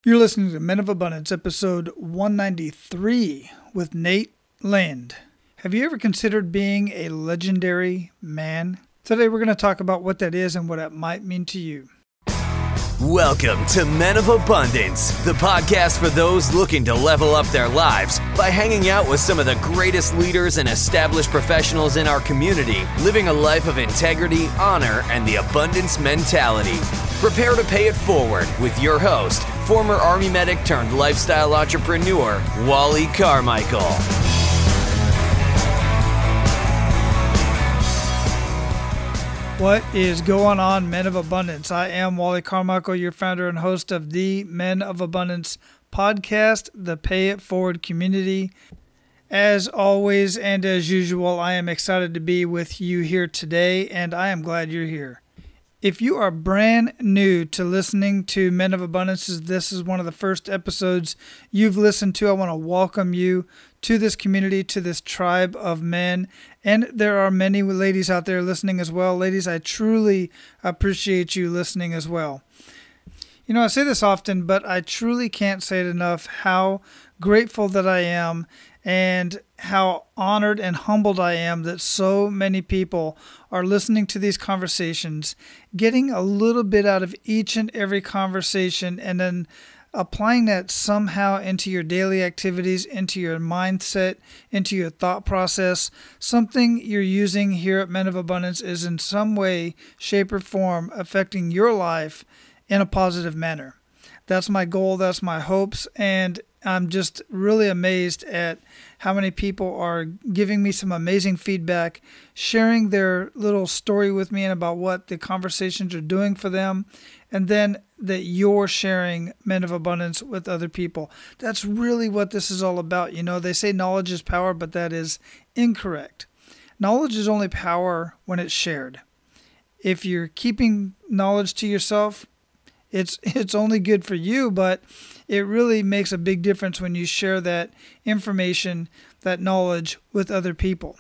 You're listening to Men of Abundance, episode 193 with Nate Lind. Have you ever considered being a legendary man? Today we're going to talk about what that is and what it might mean to you. Welcome to Men of Abundance, the podcast for those looking to level up their lives by hanging out with some of the greatest leaders and established professionals in our community, living a life of integrity, honor, and the abundance mentality. Prepare to pay it forward with your host, former Army medic turned lifestyle entrepreneur, Wally Carmichael. What is going on, Men of Abundance? I am Wally Carmichael, your founder and host of the Men of Abundance podcast, the Pay It Forward community. As always and as usual, I am excited to be with you here today, and I am glad you're here. If you are brand new to listening to Men of Abundance, this is one of the first episodes you've listened to. I want to welcome you to this community, to this tribe of men. And there are many ladies out there listening as well. Ladies, I truly appreciate you listening as well. You know, I say this often, but I truly can't say it enough how grateful that I am and how honored and humbled I am that so many people are listening to these conversations, getting a little bit out of each and every conversation, and then applying that somehow into your daily activities, into your mindset, into your thought process. Something you're using here at Men of Abundance is in some way, shape, or form affecting your life in a positive manner. That's my goal, that's my hopes, and I'm just really amazed at how many people are giving me some amazing feedback, sharing their little story with me and about what the conversations are doing for them, and then that you're sharing Men of Abundance with other people. That's really what this is all about. You know, they say knowledge is power, but that is incorrect. Knowledge is only power when it's shared. If you're keeping knowledge to yourself, it's only good for you, but it really makes a big difference when you share that information, that knowledge with other people.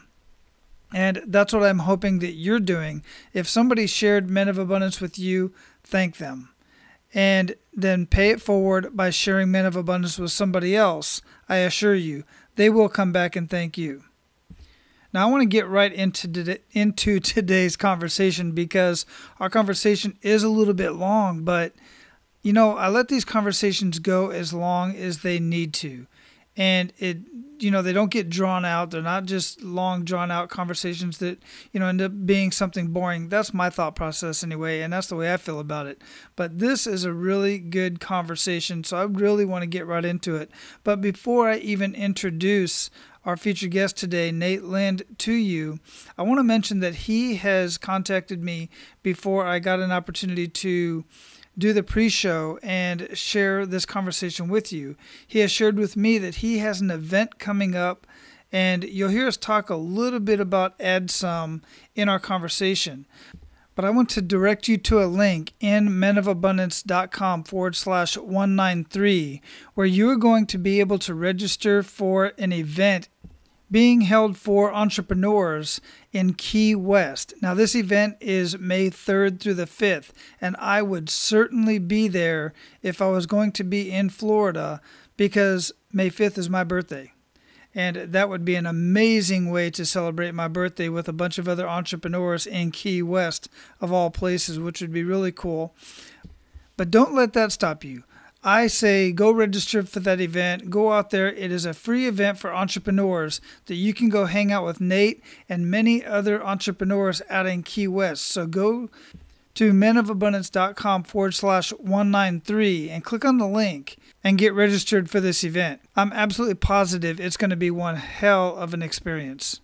And that's what I'm hoping that you're doing. If somebody shared Men of Abundance with you, thank them. And then pay it forward by sharing Men of Abundance with somebody else. I assure you, they will come back and thank you. Now, I want to get right into today's conversation because our conversation is a little bit long, but, you know, I let these conversations go as long as they need to. And they don't get drawn out. They're not just long, drawn-out conversations that, end up being something boring. That's my thought process anyway, and that's the way I feel about it. But this is a really good conversation, so I really want to get right into it. But before I even introduce our featured guest today, Nate Lind, to you, I want to mention that he has contacted me before I got an opportunity to do the pre-show and share this conversation with you. He has shared with me that he has an event coming up, and you'll hear us talk a little bit about AdSum in our conversation. But I want to direct you to a link in menofabundance.com/193 where you are going to be able to register for an event being held for entrepreneurs in Key West. Now, this event is May 3rd through the 5th, and I would certainly be there if I was going to be in Florida because May 5th is my birthday. And that would be an amazing way to celebrate my birthday with a bunch of other entrepreneurs in Key West, of all places, which would be really cool. But don't let that stop you. I say go register for that event. Go out there. It is a free event for entrepreneurs that you can go hang out with Nate and many other entrepreneurs out in Key West. So go to menofabundance.com/193 and click on the link and get registered for this event. I'm absolutely positive it's going to be one hell of an experience.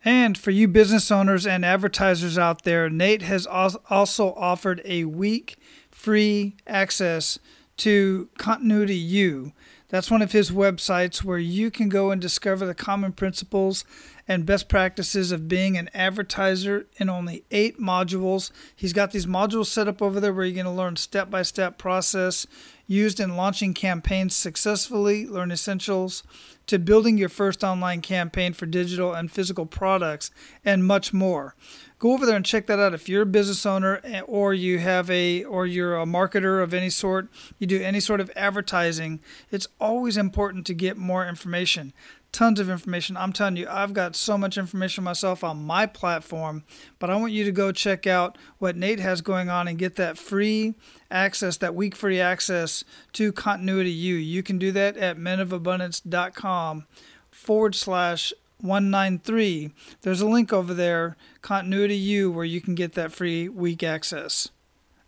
And for you business owners and advertisers out there, Nate has also offered a week free access to Continuity U. That's one of his websites where you can go and discover the common principles and best practices of being an advertiser in only 8 modules. He's got these modules set up over there where you're going to learn step-by-step process used in launching campaigns successfully, learn essentials to building your first online campaign for digital and physical products, and much more. Go over there and check that out. If you're a business owner or you're a marketer of any sort, you do any sort of advertising, it's always important to get more information. Tons of information. I'm telling you, I've got so much information myself on my platform, but I want you to go check out what Nate has going on and get that free access, that week free access to Continuity U. You can do that at menofabundance.com/193. There's a link over there, Continuity U, where you can get that free week access.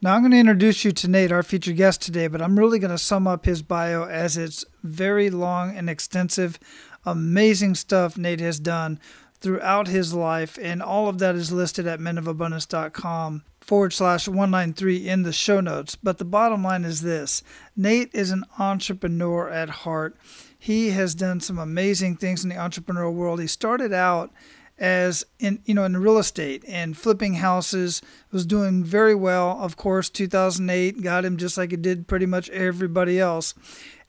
Now I'm going to introduce you to Nate, our featured guest today, but I'm really going to sum up his bio as it's very long and extensive. Amazing stuff Nate has done throughout his life, and all of that is listed at menofabundance.com/193 in the show notes. But the bottom line is this: Nate is an entrepreneur at heart. He has done some amazing things in the entrepreneurial world. He started out as in real estate and flipping houses, was doing very well. Of course, 2008 got him just like it did pretty much everybody else,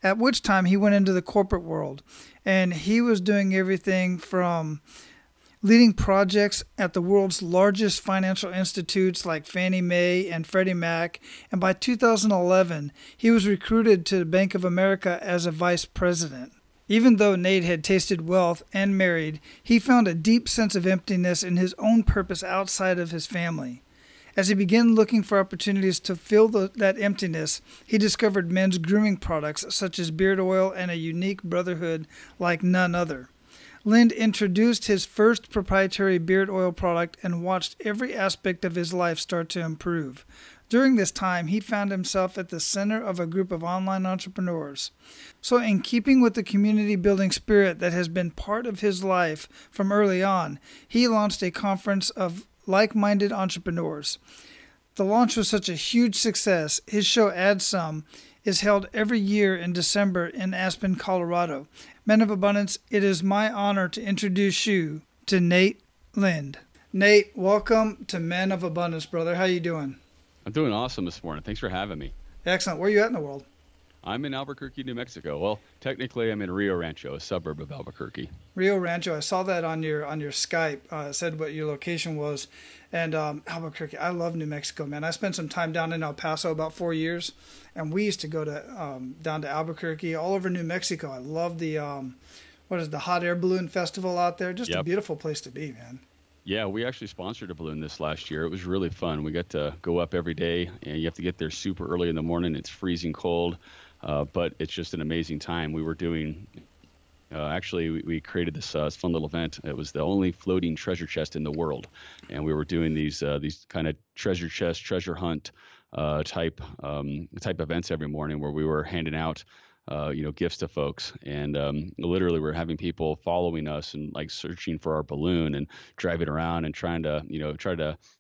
at which time he went into the corporate world. And he was doing everything from leading projects at the world's largest financial institutes like Fannie Mae and Freddie Mac. And by 2011, he was recruited to the Bank of America as a vice president. Even though Nate had tasted wealth and married, he found a deep sense of emptiness in his own purpose outside of his family. As he began looking for opportunities to fill that emptiness, he discovered men's grooming products such as beard oil and a unique brotherhood like none other. Lind introduced his first proprietary beard oil product and watched every aspect of his life start to improve. During this time, he found himself at the center of a group of online entrepreneurs. So in keeping with the community building spirit that has been part of his life from early on, he launched a conference of like-minded entrepreneurs. The launch was such a huge success. His show Add Some is held every year in December in Aspen, Colorado. Men of Abundance, it is my honor to introduce you to Nate Lind. Nate, welcome to Men of Abundance, brother. How you doing? I'm doing awesome this morning. Thanks for having me. Excellent. Where are you at in the world? I'm in Albuquerque, New Mexico. Well, technically, I'm in Rio Rancho, a suburb of Albuquerque. Rio Rancho. I saw that on your Skype. It said what your location was, and Albuquerque. I love New Mexico, man. I spent some time down in El Paso, about 4 years, and we used to go to down to Albuquerque, all over New Mexico. I love the the hot air balloon festival out there. Just a beautiful place to be, man. Yeah, we actually sponsored a balloon this last year. It was really fun. We got to go up every day, and you have to get there super early in the morning. It's freezing cold. But it's just an amazing time. We were doing, we created this fun little event. It was the only floating treasure chest in the world. And we were doing these kind of treasure chest, treasure hunt type events every morning where we were handing out, gifts to folks. And literally we're having people following us and like searching for our balloon and driving around and trying to,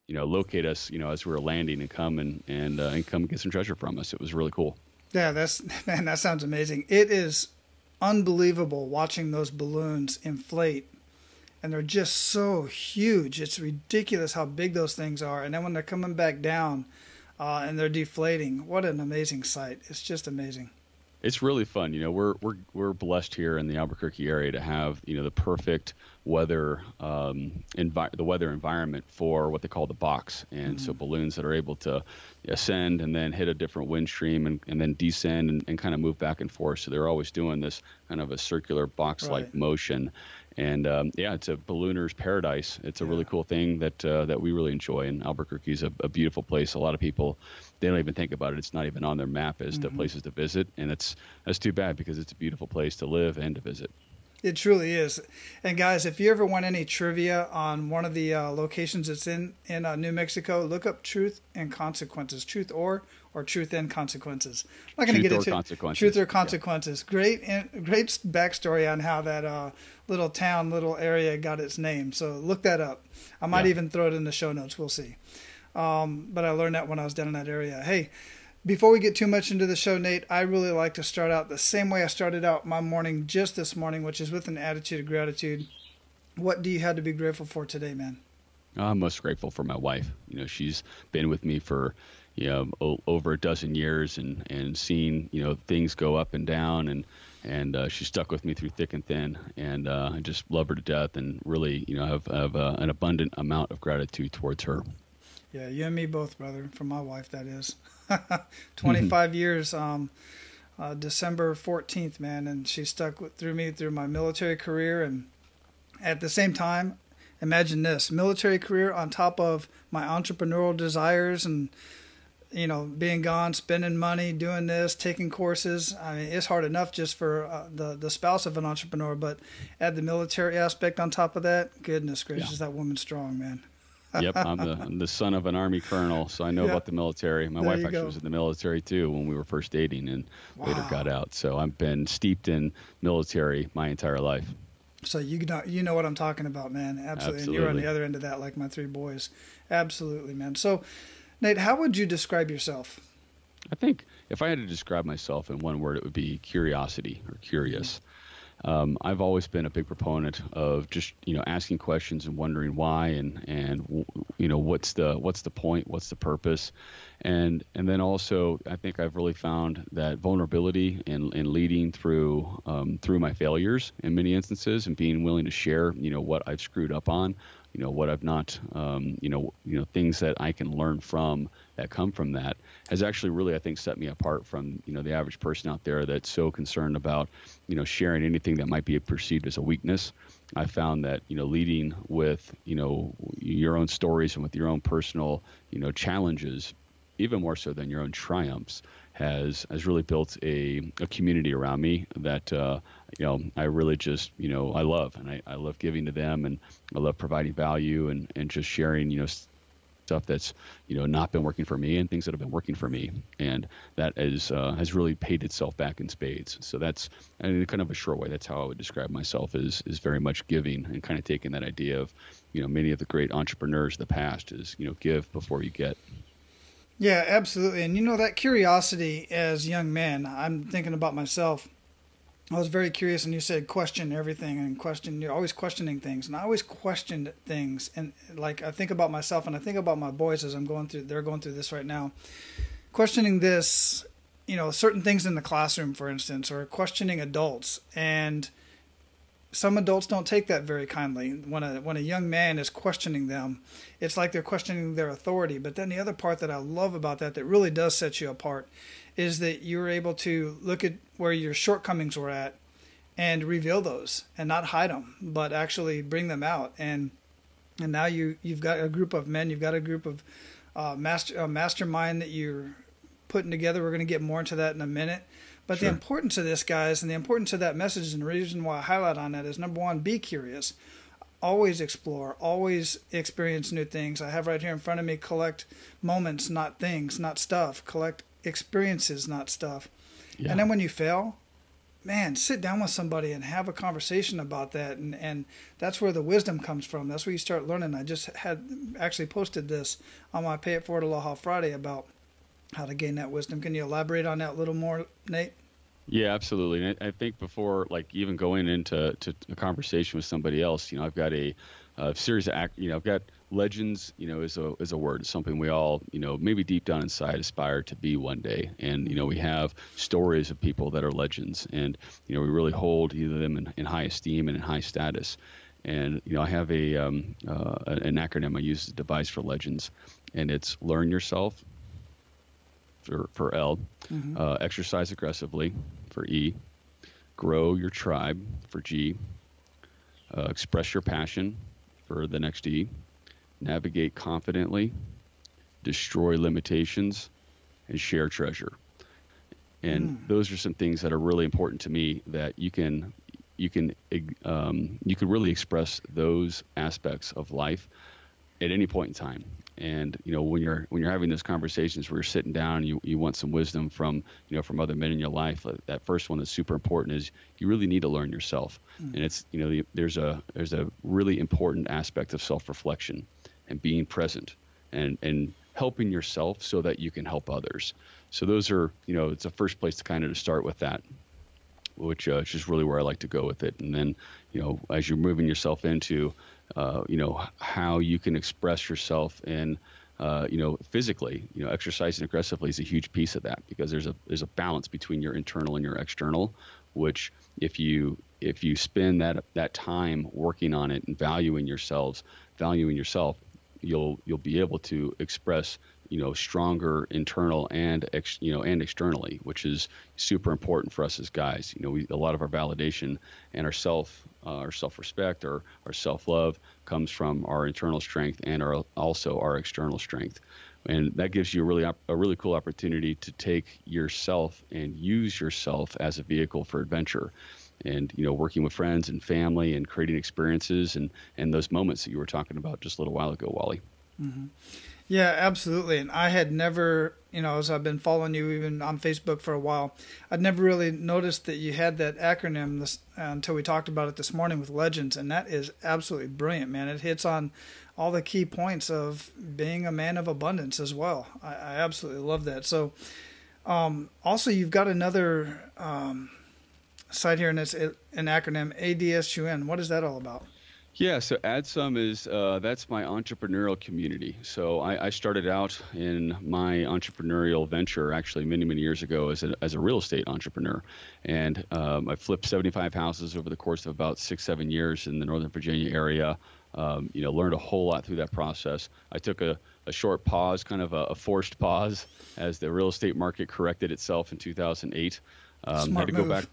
locate us, as we were landing and come and come get some treasure from us. It was really cool. Yeah, that sounds amazing. It is unbelievable watching those balloons inflate, and they're just so huge. It's ridiculous how big those things are. And then when they're coming back down and they're deflating, what an amazing sight. It's just amazing. It's really fun. We're blessed here in the Albuquerque area to have, the perfect weather, the weather environment for what they call the box. And so balloons that are able to ascend and then hit a different wind stream and then descend and kind of move back and forth. So they're always doing this kind of a circular box-like motion. And it's a ballooner's paradise. It's a really cool thing that we really enjoy. And Albuquerque is a beautiful place. A lot of people, they don't even think about it. It's not even on their map as to places to visit. And that's too bad because it's a beautiful place to live and to visit. It truly is. And guys, if you ever want any trivia on one of the locations that's in New Mexico, look up Truth and Consequences. Truth or Truth and Consequences. I'm not going to get into Truth or Consequences. Yeah. Great backstory on how that little town, little area got its name. So look that up. I might even throw it in the show notes. We'll see. But I learned that when I was down in that area. Hey, before we get too much into the show, Nate, I really like to start out the same way I started out my morning just this morning, which is with an attitude of gratitude. What do you have to be grateful for today, man? I'm most grateful for my wife. She's been with me for, over a dozen years, and seen, things go up and down, and she stuck with me through thick and thin, and I just love her to death, and really, have an abundant amount of gratitude towards her. Yeah, you and me both, brother. For my wife, that is. 25 years, December 14th, man, and she stuck through me through my military career, and at the same time, imagine this, military career on top of my entrepreneurial desires and, being gone, spending money, doing this, taking courses. I mean, it's hard enough just for the spouse of an entrepreneur, but add the military aspect on top of that, goodness gracious, That woman's strong, man. Yep, I'm the son of an Army colonel, so I know about the military. My wife actually was in the military too when we were first dating, and later got out. So I've been steeped in military my entire life. So you know what I'm talking about, man. Absolutely. And you're on the other end of that, like my three boys. Absolutely, man. So, Nate, how would you describe yourself? I think if I had to describe myself in one word, it would be curiosity, or curious. I've always been a big proponent of just, asking questions and wondering why, and what's the point, what's the purpose, and then also I think I've really found that vulnerability and leading through my failures in many instances, and being willing to share, what I've screwed up on, what I've not, things that I can learn from that come from that, has actually really, I think, set me apart from, the average person out there that's so concerned about, sharing anything that might be perceived as a weakness. I found that, leading with, your own stories and with your own personal, challenges, even more so than your own triumphs, has really built a community around me that, I really just, I love, and I love giving to them, and I love providing value, and just sharing, stuff that's, not been working for me, and things that have been working for me. And that has really paid itself back in spades. So that's, in kind of a short way, that's how I would describe myself, is very much giving, and kind of taking that idea of, many of the great entrepreneurs of the past is, give before you get. Yeah, absolutely. And that curiosity as young men, I'm thinking about myself. I was very curious, and you said question everything, and you're always questioning things. And I always questioned things. And like, I think about myself, and I think about my boys as they're going through this right now. Questioning this, certain things in the classroom, for instance, or questioning adults. And some adults don't take that very kindly. When a young man is questioning them, it's like they're questioning their authority. But then the other part that I love about that really does set you apart, is that you're able to look at where your shortcomings were at and reveal those, and not hide them, but actually bring them out. And now you've got a group of men, you've got a group of mastermind that you're putting together. We're going to get more into that in a minute. But sure. The importance of this, guys, and the importance of that message, and the reason why I highlight on that is, number one, be curious. Always explore. Always experience new things. I have right here in front of me, collect moments, not things, not stuff. Collect experiences, not stuff. Yeah. And then when you fail, man, sit down with somebody and have a conversation about that. And that's where the wisdom comes from. That's where you start learning. I just had actually posted this on my Pay It Forward Aloha Friday about how to gain that wisdom. Can you elaborate on that a little more, Nate? Yeah, absolutely. And I think before, like, even going into a conversation with somebody else, I've got a series of I've got legends, is a word. It's something we all, maybe deep down inside aspire to be one day. And, we have stories of people that are legends, and, we really hold either them in high esteem and in high status. And, I have an acronym I use as a device for legends, and it's learn yourself for L, exercise aggressively for E, grow your tribe for G, express your passion for the next E, navigate confidently, destroy limitations, and share treasure. And those are some things that are really important to me, that you can really express those aspects of life at any point in time. And when you're having those conversations where you're sitting down, you want some wisdom from other men in your life. That first one that's super important is you really need to learn yourself. And it's there's a really important aspect of self-reflection and being present and helping yourself so that you can help others. So those are it's the first place to kind of start with that. which is really where I like to go with it. And then, as you're moving yourself into, how you can express yourself in, physically, exercising aggressively is a huge piece of that, because there's a balance between your internal and your external, which if you spend that time working on it and valuing yourself, you'll be able to express stronger internal and and externally, which is super important for us as guys. A lot of our validation and our self-respect or our self-love comes from our internal strength and also our external strength. And that gives you a really cool opportunity to take yourself and use yourself as a vehicle for adventure. And, working with friends and family and creating experiences and those moments that you were talking about just a little while ago, Wally. Mm-hmm. Yeah, absolutely. And I had never, as I've been following you even on Facebook for a while, I'd never really noticed that you had that acronym until we talked about it this morning with Legends. And that is absolutely brilliant, man. It hits on all the key points of being a man of abundance as well. I absolutely love that. So also, you've got another site here, and it's an acronym, ADSUN. What is that all about? Yeah, so AdSum is that's my entrepreneurial community. So I started out in my entrepreneurial venture actually many years ago as a real estate entrepreneur, and I flipped 75 houses over the course of about 6-7 years in the Northern Virginia area. Learned a whole lot through that process. I took a short pause, kind of a forced pause, as the real estate market corrected itself in 2008. Smart had to move. go back.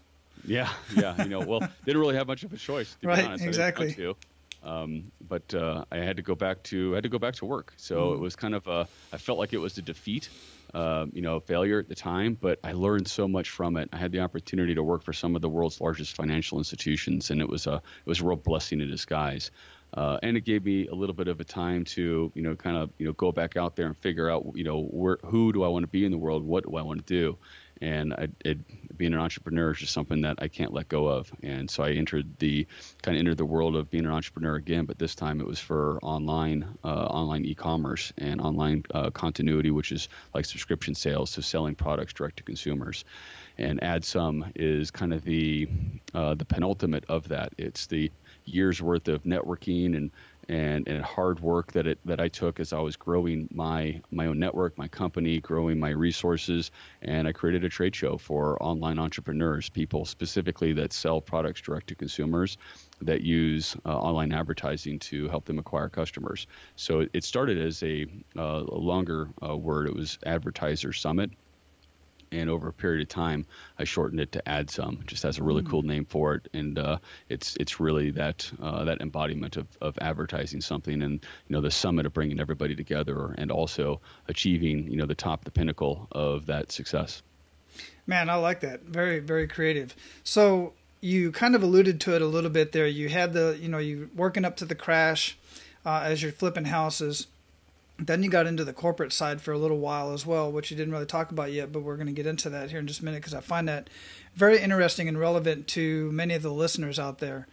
Yeah. Well, didn't really have much of a choice, to be honest. Exactly. I didn't want to. But I had to go back to work. So it was kind of I felt like it was a defeat, failure at the time, but I learned so much from it. I had the opportunity to work for some of the world's largest financial institutions, and it was a real blessing in disguise. And it gave me a little bit of a time to, go back out there and figure out, who do I want to be in the world? What do I want to do? And being an entrepreneur is just something that I can't let go of. And so I entered the world of being an entrepreneur again, but this time it was for online e-commerce and online continuity, which is like subscription sales, so selling products direct to consumers. And AdSum is kind of the penultimate of that. It's the years worth of networking and hard work that I took as I was growing my own network, my company, growing my resources, and I created a trade show for online entrepreneurs, people specifically that sell products direct to consumers that use online advertising to help them acquire customers. So it started as a longer word. It was Advertiser Summit. And over a period of time, I shortened it to AdSum. Just has a really cool name for it, and it's really that embodiment of advertising something, and the summit of bringing everybody together, and also achieving the pinnacle of that success. Man, I like that. Very, very creative. So you kind of alluded to it a little bit there. You had you working up to the crash as you're flipping houses. Then you got into the corporate side for a little while as well, which you didn't really talk about yet, but we're going to get into that here in just a minute because I find that very interesting and relevant to many of the listeners out there.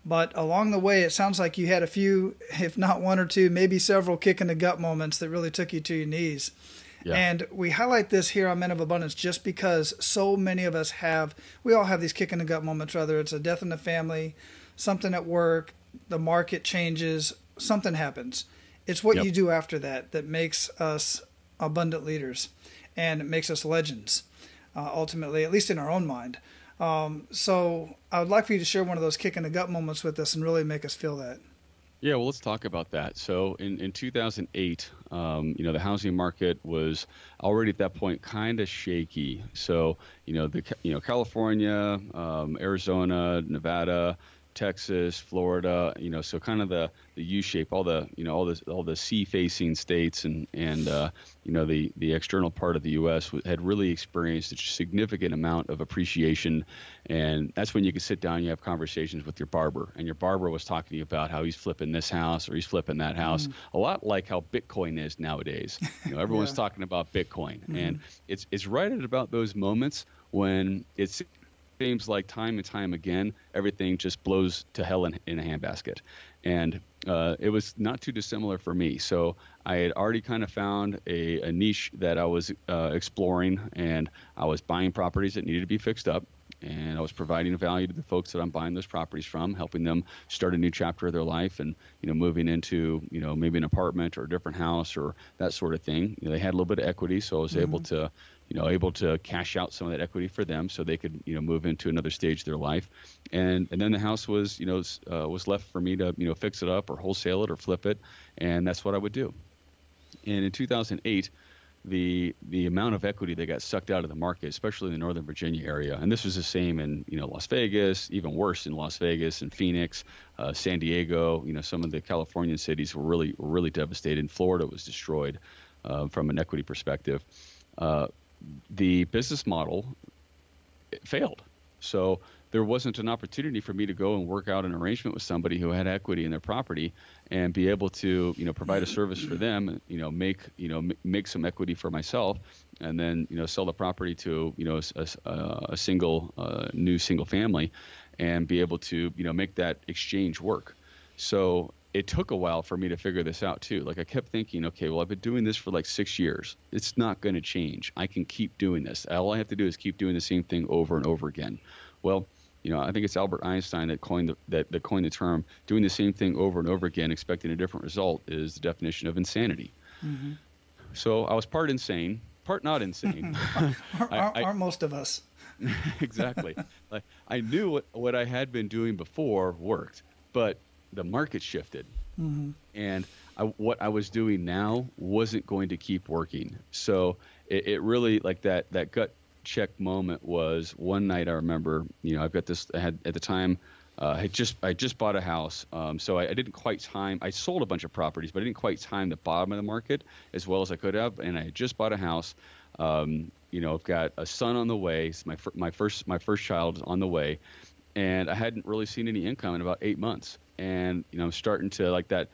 But along the way, it sounds like you had a few, if not one or two, maybe several kick in the gut moments that really took you to your knees. Yeah. And we highlight this here on Men of Abundance just because so many of us we all have these kick in the gut moments, whether it's a death in the family, something at work, the market changes, something happens. It's what you do after that makes us abundant leaders, and it makes us legends, ultimately, at least in our own mind. So I would like for you to share one of those kick in the gut moments with us and really make us feel that. Yeah, well, let's talk about that. So in 2008, the housing market was already at that point kind of shaky. So, California, Arizona, Nevada, Texas, Florida, so kind of the U-shape, all the sea-facing states and the external part of the U.S. had really experienced a significant amount of appreciation, and that's when you could sit down and you have conversations with your barber, and your barber was talking to you about how he's flipping this house or he's flipping that house, a lot like how Bitcoin is nowadays. Everyone's talking about Bitcoin, and it's right at about those moments when it's seems like time and time again, everything just blows to hell in a handbasket. And it was not too dissimilar for me. So I had already kind of found a niche that I was exploring, and I was buying properties that needed to be fixed up. And I was providing value to the folks that I'm buying those properties from, helping them start a new chapter of their life and, moving into, maybe an apartment or a different house or that sort of thing. They had a little bit of equity, so I was able to cash out some of that equity for them so they could, move into another stage of their life. And then the house was, was left for me to, fix it up or wholesale it or flip it. And that's what I would do. And in 2008, the amount of equity that got sucked out of the market, especially in the Northern Virginia area, and this was the same in Las Vegas, even worse in Las Vegas and Phoenix, San Diego. Some of the Californian cities were really devastated. Florida was destroyed from an equity perspective. The business model failed. So there wasn't an opportunity for me to go and work out an arrangement with somebody who had equity in their property and be able to, provide a service for them, make some equity for myself, and then, sell the property to, a new single family and be able to, make that exchange work. So it took a while for me to figure this out too. Like I kept thinking, okay, well, I've been doing this for like 6 years. It's not going to change. I can keep doing this. All I have to do is keep doing the same thing over and over again. Well, I think it's Albert Einstein that coined the term doing the same thing over and over again, expecting a different result is the definition of insanity. Mm-hmm. So I was part insane, part not insane. Aren't most of us? Exactly. Like I knew what I had been doing before worked, but the market shifted. Mm-hmm. And what I was doing now wasn't going to keep working. So it really, like that gut check moment was one night. I remember, I've got this, I had at the time, I just bought a house. So I didn't quite time, I sold a bunch of properties, but I didn't quite time the bottom of the market as well as I could have. And I had just bought a house. I've got a son on the way. It's my first child is on the way. And I hadn't really seen any income in about 8 months. And, I'm starting to like that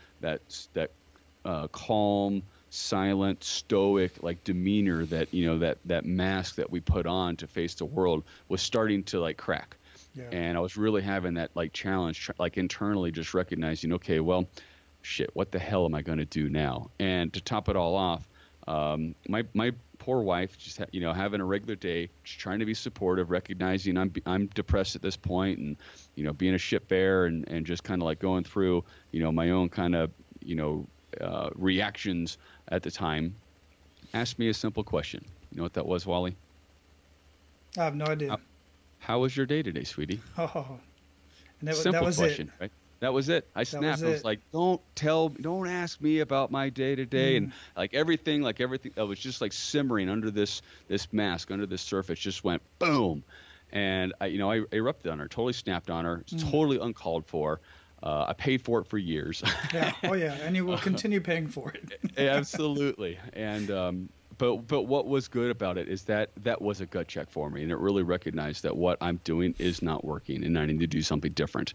calm, silent, stoic, like demeanor that, that mask that we put on to face the world was starting to like crack. Yeah. And I was really having that like challenge, like internally just recognizing, okay, well, shit, what the hell am I going to do now? And to top it all off, my poor wife just having a regular day, just trying to be supportive, recognizing I'm depressed at this point, and being a shit bear and just kind of like going through my own kind of reactions at the time, asked me a simple question. You know what that was, Wally? I have no idea. How was your day today, sweetie? Oh, and simple that was question, it. Right? That was it. I snapped. I was like, don't ask me about my day to day. And like everything that was just like simmering under this mask, under this surface, just went boom. And I erupted on her, totally snapped on her. It's totally uncalled for. I paid for it for years. Yeah. Oh yeah. And you will continue paying for it. Absolutely. And, but what was good about it is that was a gut check for me, and it really recognized that what I'm doing is not working and I need to do something different.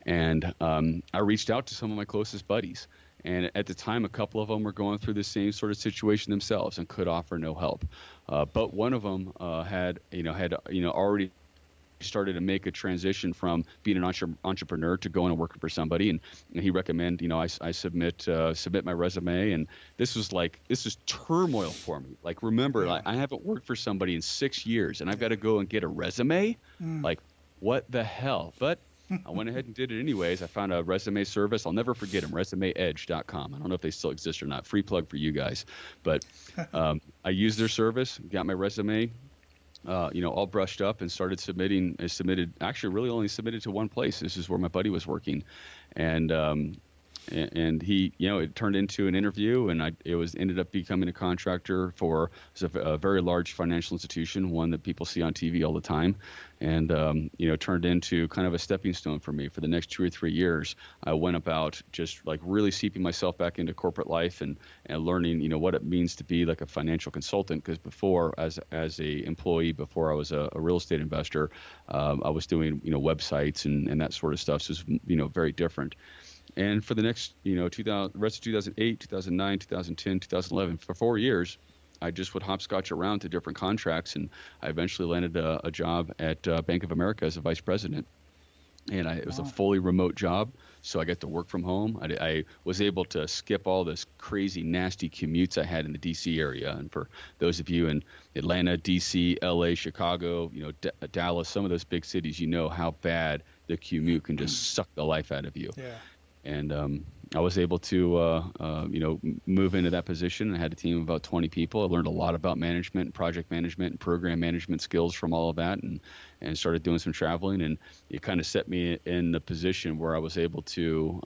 And I reached out to some of my closest buddies, and at the time a couple of them were going through the same sort of situation themselves and could offer no help. But one of them had already started to make a transition from being an entrepreneur to going and working for somebody, and he recommended, I submit my resume, and this is turmoil for me. Like, remember, I haven't worked for somebody in 6 years, and I've got to go and get a resume. Like, what the hell? But I went ahead and did it anyways. I found a resume service. I'll never forget them, resumeedge.com. I don't know if they still exist or not. Free plug for you guys. But I used their service, got my resume, all brushed up, and started submitting. I really only submitted to one place. This is where my buddy was working. And he, it turned into an interview, and it ended up becoming a contractor for a very large financial institution, one that people see on TV all the time, and turned into kind of a stepping stone for me for the next 2 or 3 years. I went about just like really seeping myself back into corporate life and learning, what it means to be like a financial consultant. Because before, as a employee, before I was a real estate investor, I was doing websites and that sort of stuff. So it was very different. And for the next, the rest of 2008, 2009, 2010, 2011, for 4 years, I just would hopscotch around to different contracts, and I eventually landed a job at Bank of America as a vice president. and it was a fully remote job. So I got to work from home. I was able to skip all this crazy, nasty commutes I had in the DC area. And for those of you in Atlanta, DC, LA, Chicago, Dallas, some of those big cities, how bad the commute can just suck the life out of you. Yeah. And I was able to, move into that position. I had a team of about 20 people. I learned a lot about management, project management, and program management skills from all of that, and started doing some traveling. And it kind of set me in the position where I was able to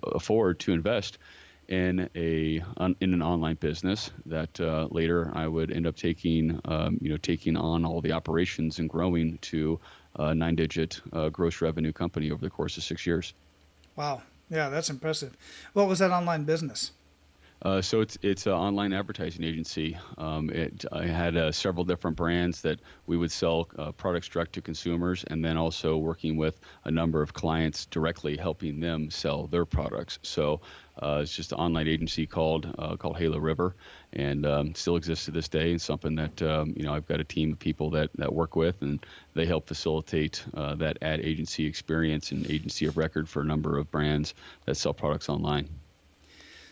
afford to invest in an online business that later I would end up taking on all the operations and growing to a 9-digit gross revenue company over the course of 6 years. Wow. Yeah, that's impressive. What was that online business? So it's an online advertising agency. I had several different brands that we would sell products direct to consumers, and then also working with a number of clients directly, helping them sell their products. So it's just an online agency called Halo River, and still exists to this day. And something that I've got a team of people that work with, and they help facilitate that ad agency experience and agency of record for a number of brands that sell products online.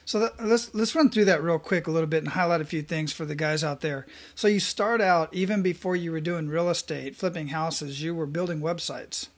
So let's run through that real quick a little bit and highlight a few things for the guys out there. So you start out, even before you were doing real estate, flipping houses, you were building websites.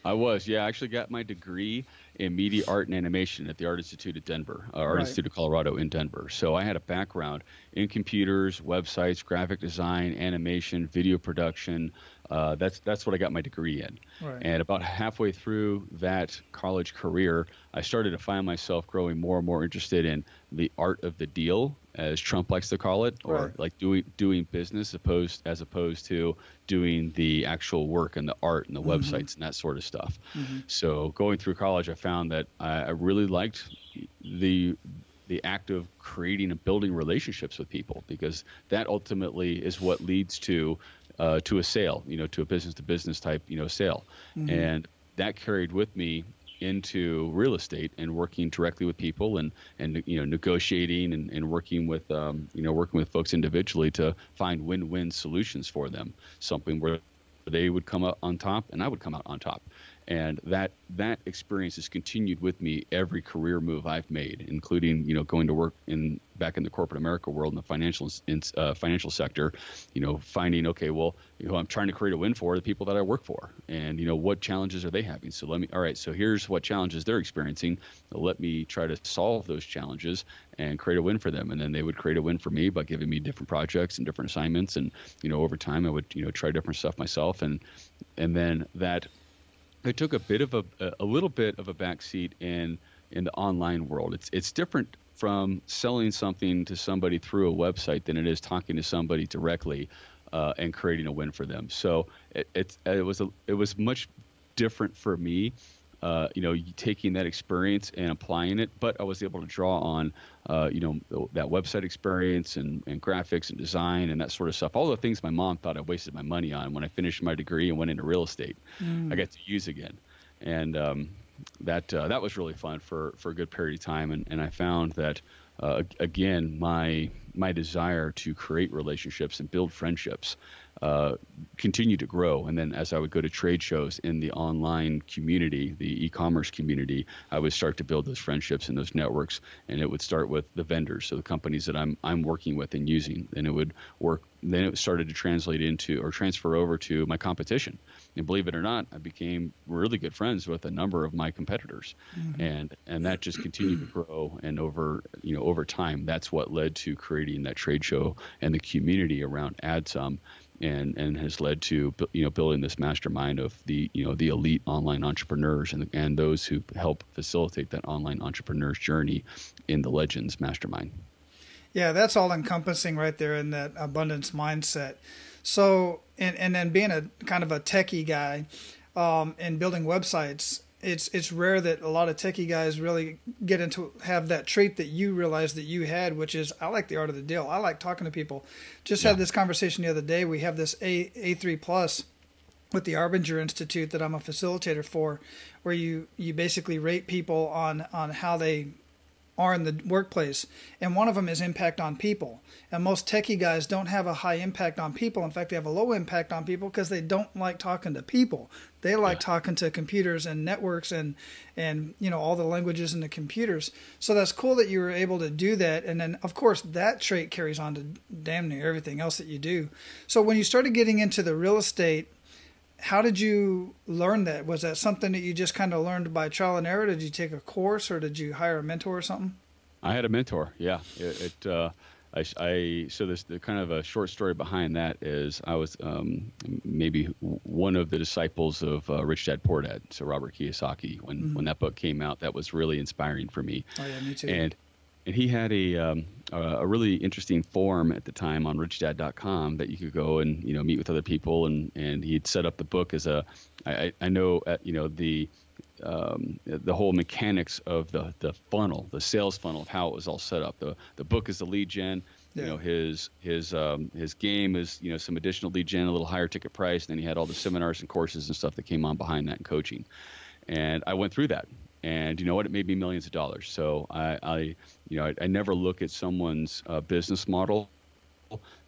I was, yeah. I actually got my degree in media art and animation at the Art Institute of Denver, Art Institute of Colorado in Denver. So I had a background in computers, websites, graphic design, animation, video production. That's what I got my degree in. Right. And about halfway through that college career, I started to find myself growing more and more interested in the art of the deal, as Trump likes to call it, or like doing business as opposed to doing the actual work and the art and the websites and that sort of stuff. So going through college, I found that I really liked the act of creating and building relationships with people, because that ultimately is what leads to a sale, to a business to business type, sale. And that carried with me into real estate and working directly with people and negotiating and working with folks individually to find win-win solutions for them, something where they would come out on top and I would come out on top. And that experience has continued with me every career move I've made, including going to work back in the corporate America world in the financial sector. Finding I'm trying to create a win for the people that I work for, and what challenges are they having. So so here's what challenges they're experiencing. Let me try to solve those challenges and create a win for them. And then they would create a win for me by giving me different projects and different assignments. And over time I would try different stuff myself, and then that. It took a little bit of a backseat in the online world. It's different from selling something to somebody through a website than it is talking to somebody directly and creating a win for them. So it was much different for me, taking that experience and applying it. But I was able to draw on that website experience and graphics and design and that sort of stuff. All the things my mom thought I wasted my money on when I finished my degree and went into real estate, I got to use again. And that was really fun for a good period of time. And I found that, again, my desire to create relationships and build friendships continue to grow. And then as I would go to trade shows in the online community, the e-commerce community, I would start to build those friendships and those networks. And it would start with the vendors, so the companies that I'm working with and using. And it would work. Then it started to translate into or transfer over to my competition. And believe it or not, I became really good friends with a number of my competitors, and that just continued to grow. And over time, that's what led to creating that trade show and the community around AdSum. And has led to building this mastermind of the elite online entrepreneurs and those who help facilitate that online entrepreneur's journey in the Legends Mastermind. Yeah, that's all encompassing right there in that abundance mindset. So, and then being a kind of a techie guy and building websites, it's rare that a lot of techie guys really have that trait that you realize that you had, which is I like the art of the deal. I like talking to people. Had this conversation the other day. We have this A3 Plus with the Arbinger Institute that I'm a facilitator for, where you basically rate people on how they are in the workplace, and one of them is impact on people. And most techie guys don't have a high impact on people. In fact, they have a low impact on people because they don't like talking to people. They like talking to computers and networks and all the languages in the computers. So that's cool that you were able to do that. And then, of course, that trait carries on to damn near everything else that you do. So when you started getting into the real estate, how did you learn that? Was that something that you just kind of learned by trial and error? Did you take a course, or did you hire a mentor or something? I had a mentor. Yeah. So the kind of a short story behind that is I was maybe one of the disciples of Rich Dad Poor Dad. So Robert Kiyosaki, when that book came out, that was really inspiring for me. Oh yeah, me too. And he had a really interesting forum at the time on richdad.com that you could go and meet with other people, and he'd set up the book as I know the whole mechanics of the funnel, the sales funnel of how it was all set up. The book is the lead gen. Yeah. His game is some additional lead gen, a little higher ticket price. And then he had all the seminars and courses and stuff that came on behind that and coaching. And I went through that. And you know what? It made me millions of dollars. So I never look at someone's business model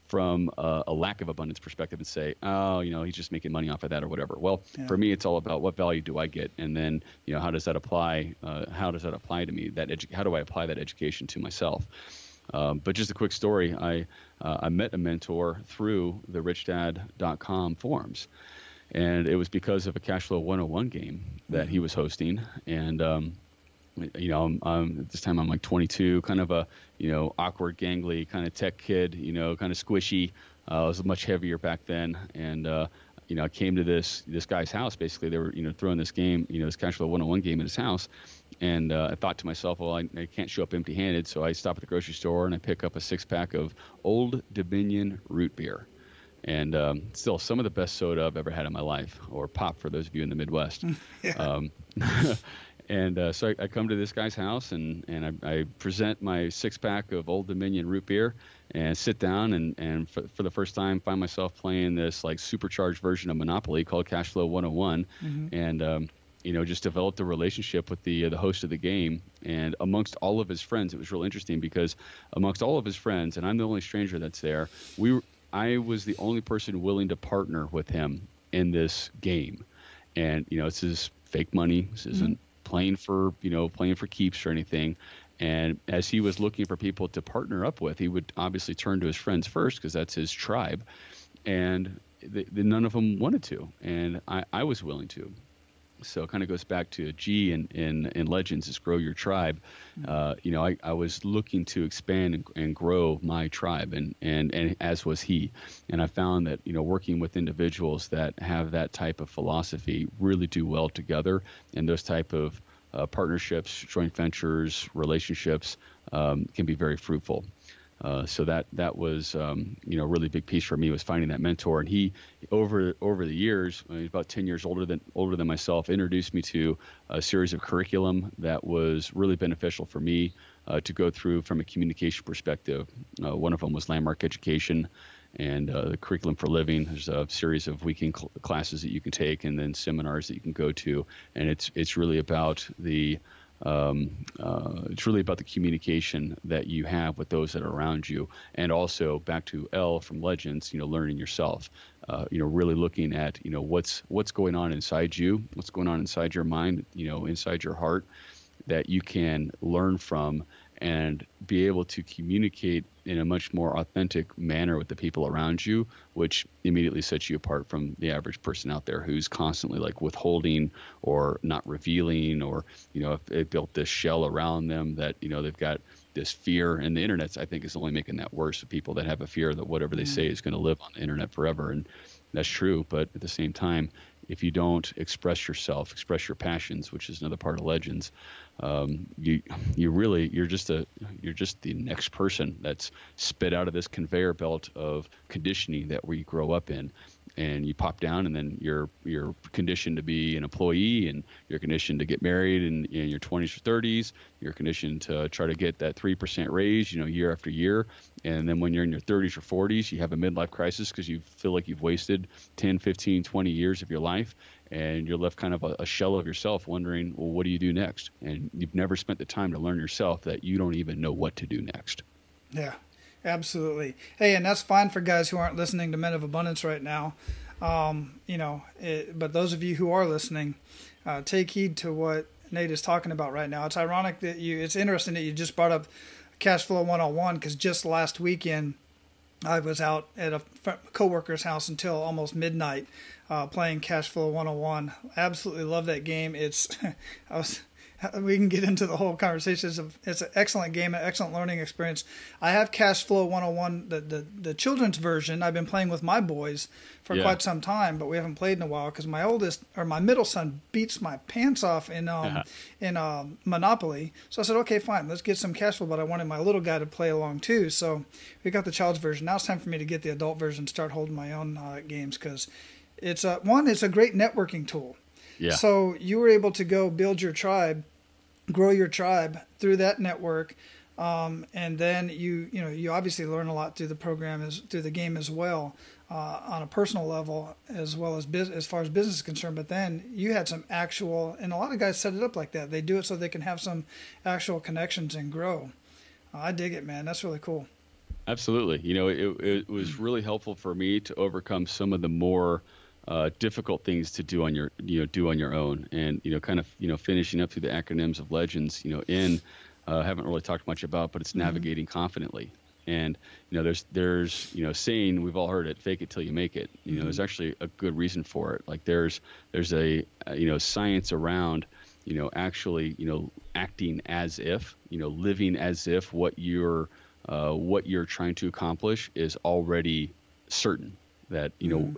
from a lack of abundance perspective and say, oh, he's just making money off of that or whatever. Well, for me, it's all about what value do I get, and then how does that apply? How does that apply to me? How do I apply that education to myself? But just a quick story: I met a mentor through the richdad.com forums. And it was because of a Cashflow 101 game that he was hosting. And, at this time I'm like 22, kind of a, awkward, gangly kind of tech kid, kind of squishy. I was much heavier back then. And, I came to this guy's house. Basically, they were, throwing this game, this Cashflow 101 game at his house. And I thought to myself, well, I can't show up empty-handed. So I stop at the grocery store and I pick up a 6-pack of Old Dominion root beer. And still some of the best soda I've ever had in my life, or pop for those of you in the Midwest. So I come to this guy's house and I present my 6-pack of Old Dominion root beer and sit down and for the first time find myself playing this like supercharged version of Monopoly called Cashflow 101. And just developed a relationship with the host of the game. And amongst all of his friends, it was real interesting because amongst all of his friends, and I'm the only stranger that's there, I was the only person willing to partner with him in this game. And, this is fake money. This isn't playing for keeps or anything. And as he was looking for people to partner up with, he would obviously turn to his friends first because that's his tribe. And none of them wanted to. And I was willing to. So it kind of goes back to a G in Legends is grow your tribe. I was looking to expand and grow my tribe, and as was he. And I found that working with individuals that have that type of philosophy really do well together, and those type of partnerships, joint ventures, relationships can be very fruitful. So that was a really big piece for me, was finding that mentor. And he over the years, he's about 10 years older than myself, introduced me to a series of curriculum that was really beneficial for me to go through from a communication perspective. One of them was landmark education and the curriculum for living. There's a series of weekend classes that you can take and then seminars that you can go to, and it's really about the communication that you have with those that are around you. And also back to L from Legends, learning yourself, really looking at, what's going on inside you, what's going on inside your mind, inside your heart, that you can learn from and be able to communicate in a much more authentic manner with the people around you, which immediately sets you apart from the average person out there who's constantly like withholding or not revealing, or, if they built this shell around them that, they've got this fear, and the internet, I think, is only making that worse. People that have a fear that whatever they say is going to live on the internet forever. And that's true. But at the same time, if you don't express yourself, express your passions, which is another part of Legends, you're just the next person that's spit out of this conveyor belt of conditioning that we grow up in. and you pop down, and then you're conditioned to be an employee, and you're conditioned to get married in your 20s or 30s. You're conditioned to try to get that 3% raise, year after year. And then when you're in your 30s or 40s, you have a midlife crisis because you feel like you've wasted 10, 15, 20 years of your life, and you're left kind of a shell of yourself wondering, well, what do you do next? And you've never spent the time to learn yourself that you don't even know what to do next. Yeah, absolutely. Hey, and that's fine for guys who aren't listening to Men of Abundance right now. But those of you who are listening, take heed to what Nate is talking about right now. It's ironic that it's interesting that you just brought up Cash Flow 101, because just last weekend I was out at a coworker's house until almost midnight playing Cash Flow 101. Absolutely love that game. We can get into the whole conversation. It's an excellent game, an excellent learning experience. I have Cash Flow 101, the children's version. I've been playing with my boys for quite some time, but we haven't played in a while because my middle son beats my pants off in Monopoly. So I said, okay, fine, let's get some Cash Flow, but I wanted my little guy to play along too. So we got the child's version. Now it's time for me to get the adult version and start holding my own games, because it's a great networking tool. Yeah. So you were able to go build your tribe, grow your tribe through that network, and then you obviously learn a lot through the game as well, on a personal level as well as far as business is concerned. But then you had some actual, and a lot of guys set it up like that. They do it so they can have some actual connections and grow. I dig it, man. That's really cool. Absolutely. It was really helpful for me to overcome some of the more difficult things to do on your own, and kind of finishing up through the acronyms of legends. Haven't really talked much about, but it's navigating confidently. And there's saying, we've all heard it, fake it till you make it. There's actually a good reason for it. Like there's a science around actually acting as if, living as if what you're trying to accomplish is already certain. That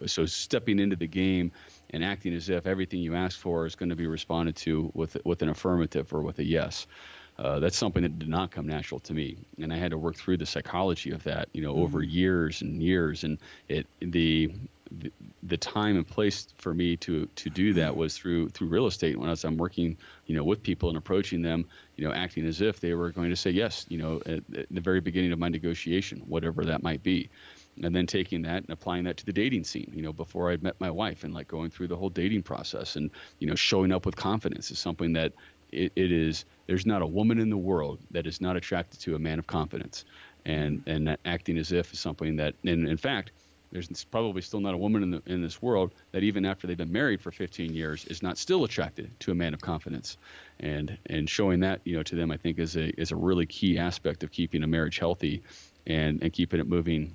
so stepping into the game and acting as if everything you ask for is going to be responded to with an affirmative or with a yes. That's something that did not come natural to me, and I had to work through the psychology of that, over years and years. And the time and place for me to do that was through real estate. When I'm working, with people and approaching them, acting as if they were going to say yes, at the very beginning of my negotiation, whatever that might be. And then taking that and applying that to the dating scene, before I'd met my wife, and like going through the whole dating process, and, showing up with confidence is something that there's not a woman in the world that is not attracted to a man of confidence, and that acting as if is something that, and in fact, there's probably still not a woman in this world that even after they've been married for 15 years is not still attracted to a man of confidence, and showing that, to them, I think is a really key aspect of keeping a marriage healthy and keeping it moving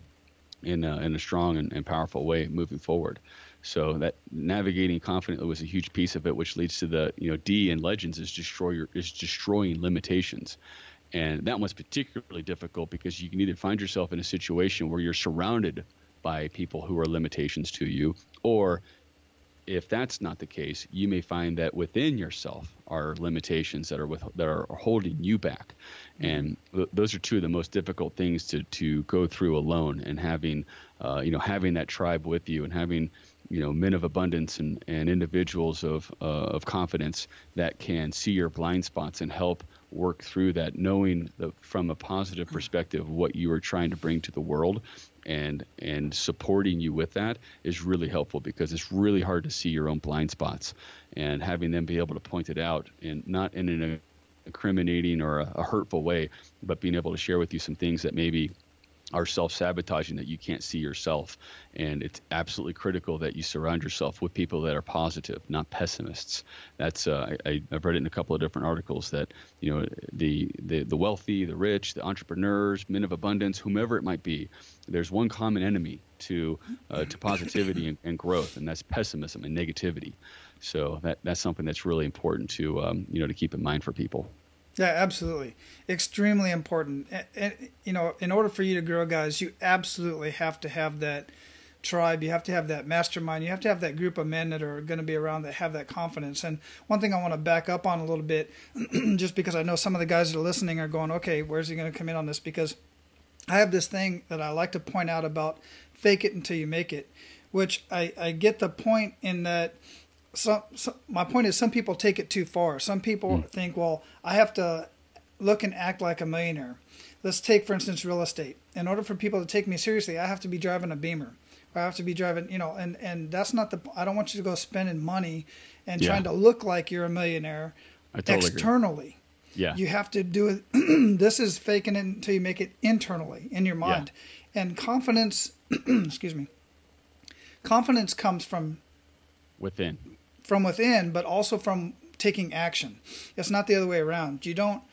in a strong and powerful way moving forward. So that navigating confidently was a huge piece of it, which leads to the D in legends is destroying limitations. And that one's particularly difficult because you can either find yourself in a situation where you're surrounded by people who are limitations to you, or if that's not the case, you may find that within yourself are limitations that are holding you back. And those are two of the most difficult things to go through alone. And having that tribe with you, and having men of abundance and individuals of confidence that can see your blind spots and help work through that, knowing from a positive perspective what you are trying to bring to the world, and supporting you with that is really helpful, because it's really hard to see your own blind spots, and having them be able to point it out, and not in an incriminating or a hurtful way, but being able to share with you some things that maybe are self-sabotaging that you can't see yourself. And it's absolutely critical that you surround yourself with people that are positive, not pessimists. That's I've read it in a couple of different articles that the wealthy, the rich, the entrepreneurs, men of abundance, whomever it might be, there's one common enemy to positivity and growth, and that's pessimism and negativity. So that's something that's really important to to keep in mind for people. Yeah, absolutely. Extremely important. And, in order for you to grow, guys, you absolutely have to have that tribe. You have to have that mastermind. You have to have that group of men that are going to be around that have that confidence. And one thing I want to back up on a little bit, just because I know some of the guys that are listening are going, okay, where's he going to come in on this? Because I have this thing that I like to point out about fake it until you make it. which I get the point in that. My point is some people take it too far. Some people think, well, I have to look and act like a millionaire. Let's take, for instance, real estate. In order for people to take me seriously, I have to be driving a Beamer. Or I have to be driving, and that's not I don't want you to go spending money and trying to look like you're a millionaire externally. Agree. Yeah. You have to do it. This is faking it until you make it internally in your mind. Yeah. And confidence, excuse me, confidence comes from within. From within, but also from taking action. It's not the other way around. You don't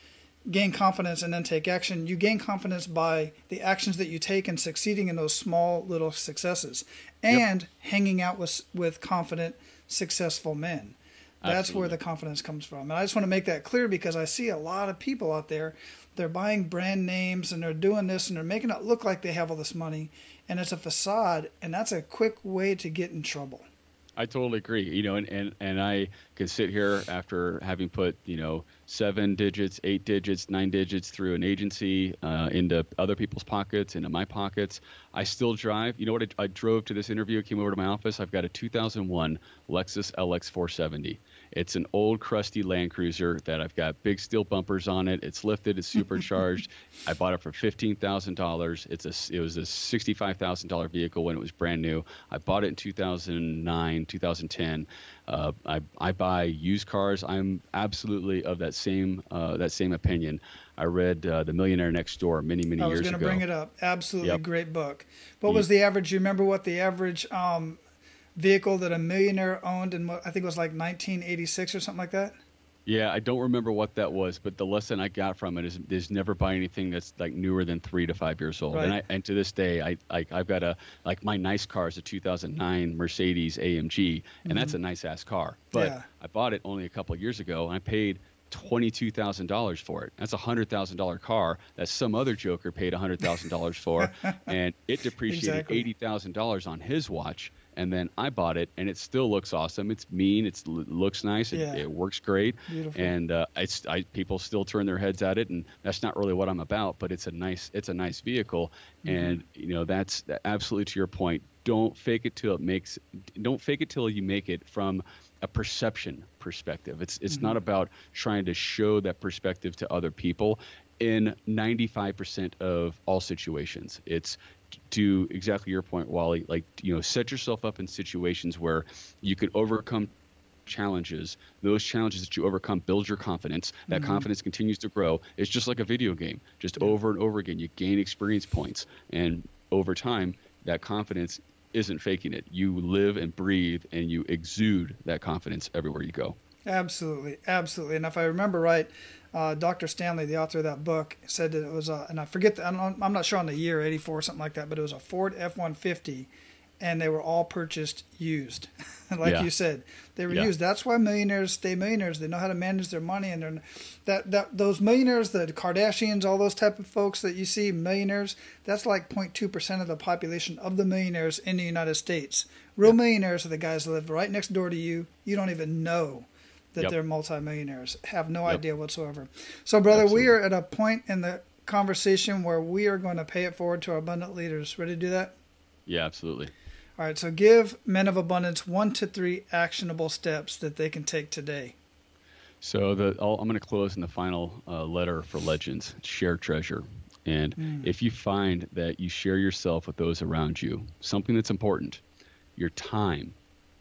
gain confidence and then take action. You gain confidence by the actions that you take and succeeding in those small little successes and hanging out with confident, successful men. That's Absolutely. Where the confidence comes from. And I just want to make that clear because I see a lot of people out there, they're buying brand names and they're doing this and they're making it look like they have all this money, and it's a facade, and that's a quick way to get in trouble. I totally agree. And I can sit here after having put, 7 digits, 8 digits, 9 digits through an agency into other people's pockets, into my pockets. I still drive. You know what? I drove to this interview, came over to my office. I've got a 2001 Lexus LX 470. It's an old, crusty Land Cruiser that I've got big steel bumpers on it. It's lifted. It's supercharged. I bought it for $15,000. It was a $65,000 vehicle when it was brand new. I bought it in 2009, 2010. I buy used cars. I'm absolutely of that same opinion. I read The Millionaire Next Door many years ago. I was going to bring it up. Absolutely great book. What was the average? You remember what the average vehicle that a millionaire owned in I think it was like 1986 or something like that? Yeah, I don't remember what that was, but the lesson I got from it is never buy anything that's like newer than 3 to 5 years old. Right. And to this day, I've got my nice car is a 2009 Mercedes AMG, and that's a nice ass car. But I bought it only a couple of years ago, and I paid $22,000 for it. That's a $100,000 car that some other joker paid $100,000 for, and it depreciated $80,000 on his watch. And then I bought it, and it still looks awesome. It's mean. It looks nice. It works great. Beautiful. And people still turn their heads at it, and that's not really what I'm about. But it's a nice vehicle, and that's absolutely to your point. Don't fake it till you make it from a perception perspective. It's not about trying to show that perspective to other people. In 95% of all situations, it's to exactly your point, Wally, set yourself up in situations where you can overcome challenges. Those challenges that you overcome build your confidence. That confidence continues to grow. It's just like a video game. Just over and over again, you gain experience points. And over time, that confidence isn't faking it. You live and breathe and you exude that confidence everywhere you go. Absolutely. Absolutely. And if I remember right, Dr. Stanley, the author of that book, said that it was and I forget, I'm not sure on the year, 84 or something like that, but it was a Ford F-150, and they were all purchased used. You said, they were used. That's why millionaires stay millionaires. They know how to manage their money, and those millionaires, the Kardashians, all those type of folks that you see, millionaires, that's like 0.2% of the population of the millionaires in the United States. Real millionaires are the guys that live right next door to you. You don't even know that they're multimillionaires, have no idea whatsoever. So, brother, we are at a point in the conversation where we are going to pay it forward to our abundant leaders. Ready to do that? Yeah, absolutely. All right, so give men of abundance 1 to 3 actionable steps that they can take today. So I'm going to close in the final letter for legends, share treasure. And if you find that you share yourself with those around you, something that's important, your time,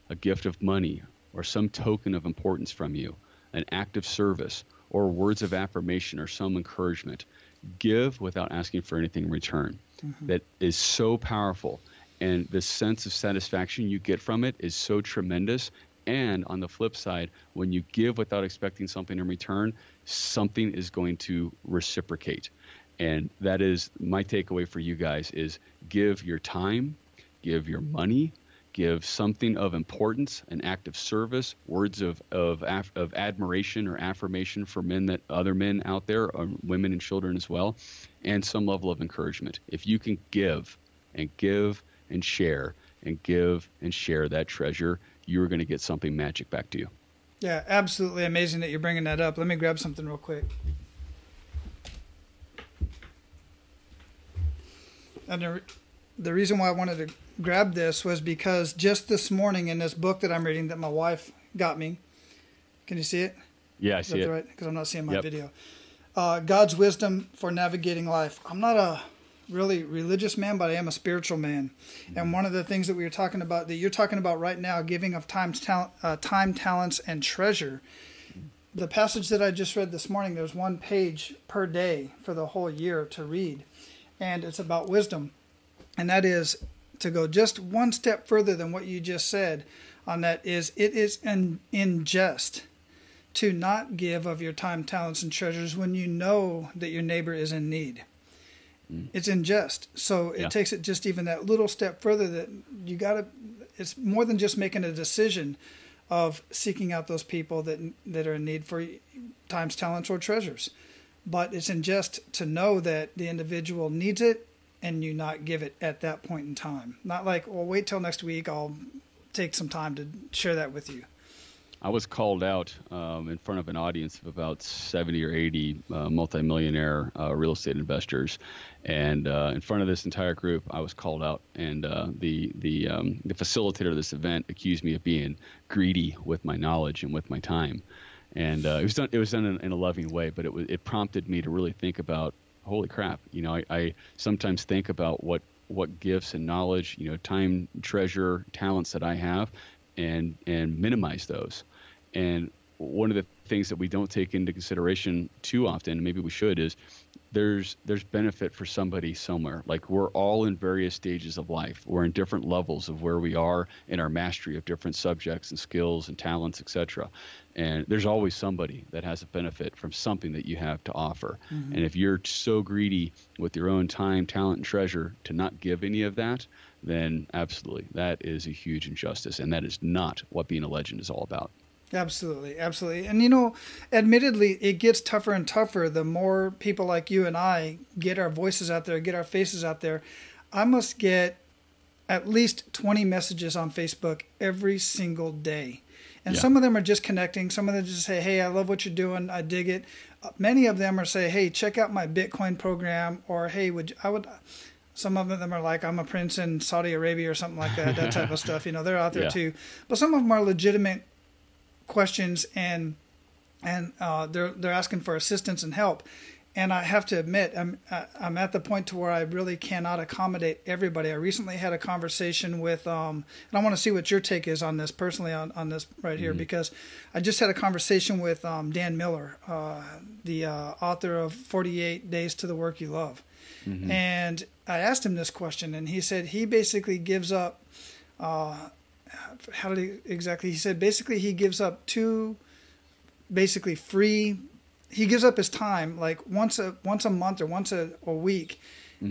a gift of money, or some token of importance from you, an act of service, or words of affirmation or some encouragement, give without asking for anything in return. That is so powerful. And the sense of satisfaction you get from it is so tremendous. And on the flip side, when you give without expecting something in return, something is going to reciprocate. And that is my takeaway for you guys is give your time, give your money, give something of importance, an act of service, words of admiration or affirmation for other men out there, or women and children as well, and some level of encouragement. If you can give and share and give and share that treasure, you're going to get something magic back to you. Yeah, absolutely amazing that you're bringing that up. Let me grab something real quick. And the reason why I wanted to grabbed this was because just this morning in this book that I'm reading that my wife got me. Can you see it? Yeah, I see it. Right? Because I'm not seeing my video. God's Wisdom for Navigating Life. I'm not a really religious man, but I am a spiritual man. And one of the things that we were talking about, that you're talking about right now, giving of time, talents, and treasure. The passage that I just read this morning, there's one page per day for the whole year to read. And it's about wisdom. And that is to go just one step further than what you just said on that is it is unjust to not give of your time, talents, and treasures when you know that your neighbor is in need. It's unjust. So it takes it just even that little step further that you got to, it's more than just making a decision of seeking out those people that are in need for times, talents, or treasures. But it's unjust to know that the individual needs it and you not give it at that point in time. Not like, well, wait till next week, I'll take some time to share that with you. I was called out in front of an audience of about 70 or 80 multimillionaire real estate investors, and in front of this entire group, I was called out. And the facilitator of this event accused me of being greedy with my knowledge and with my time. And it was done in a loving way, but it prompted me to really think about, holy crap, I sometimes think about what gifts and knowledge, time, treasure, talents that I have, and minimize those. And one of the things that we don't take into consideration too often, and maybe we should, is there's benefit for somebody somewhere. Like, we're all in various stages of life. We're in different levels of where we are in our mastery of different subjects and skills and talents, etc. And there's always somebody that has a benefit from something that you have to offer. Mm-hmm. And if you're so greedy with your own time, talent, and treasure to not give any of that, then absolutely, that is a huge injustice. And that is not what being a legend is all about. Absolutely, absolutely. And, admittedly, it gets tougher and tougher the more people like you and I get our voices out there, get our faces out there. I must get at least 20 messages on Facebook every single day. And some of them are just connecting. Some of them just say, hey, I love what you're doing. I dig it. Many of them are say, hey, check out my Bitcoin program. Or, hey, some of them are like, I'm a prince in Saudi Arabia or something like that, that type of stuff. They're out there too. But some of them are legitimate questions, and they're asking for assistance and help. And I have to admit, I'm at the point to where I really cannot accommodate everybody. I recently had a conversation with, and I want to see what your take is on this personally, on this right here, because I just had a conversation with Dan Miller, the author of 48 Days to the Work You Love. Mm-hmm. And I asked him this question, and he said he basically gives up, how did he exactly? He said basically he gives up he gives up his time like once a month or once a week,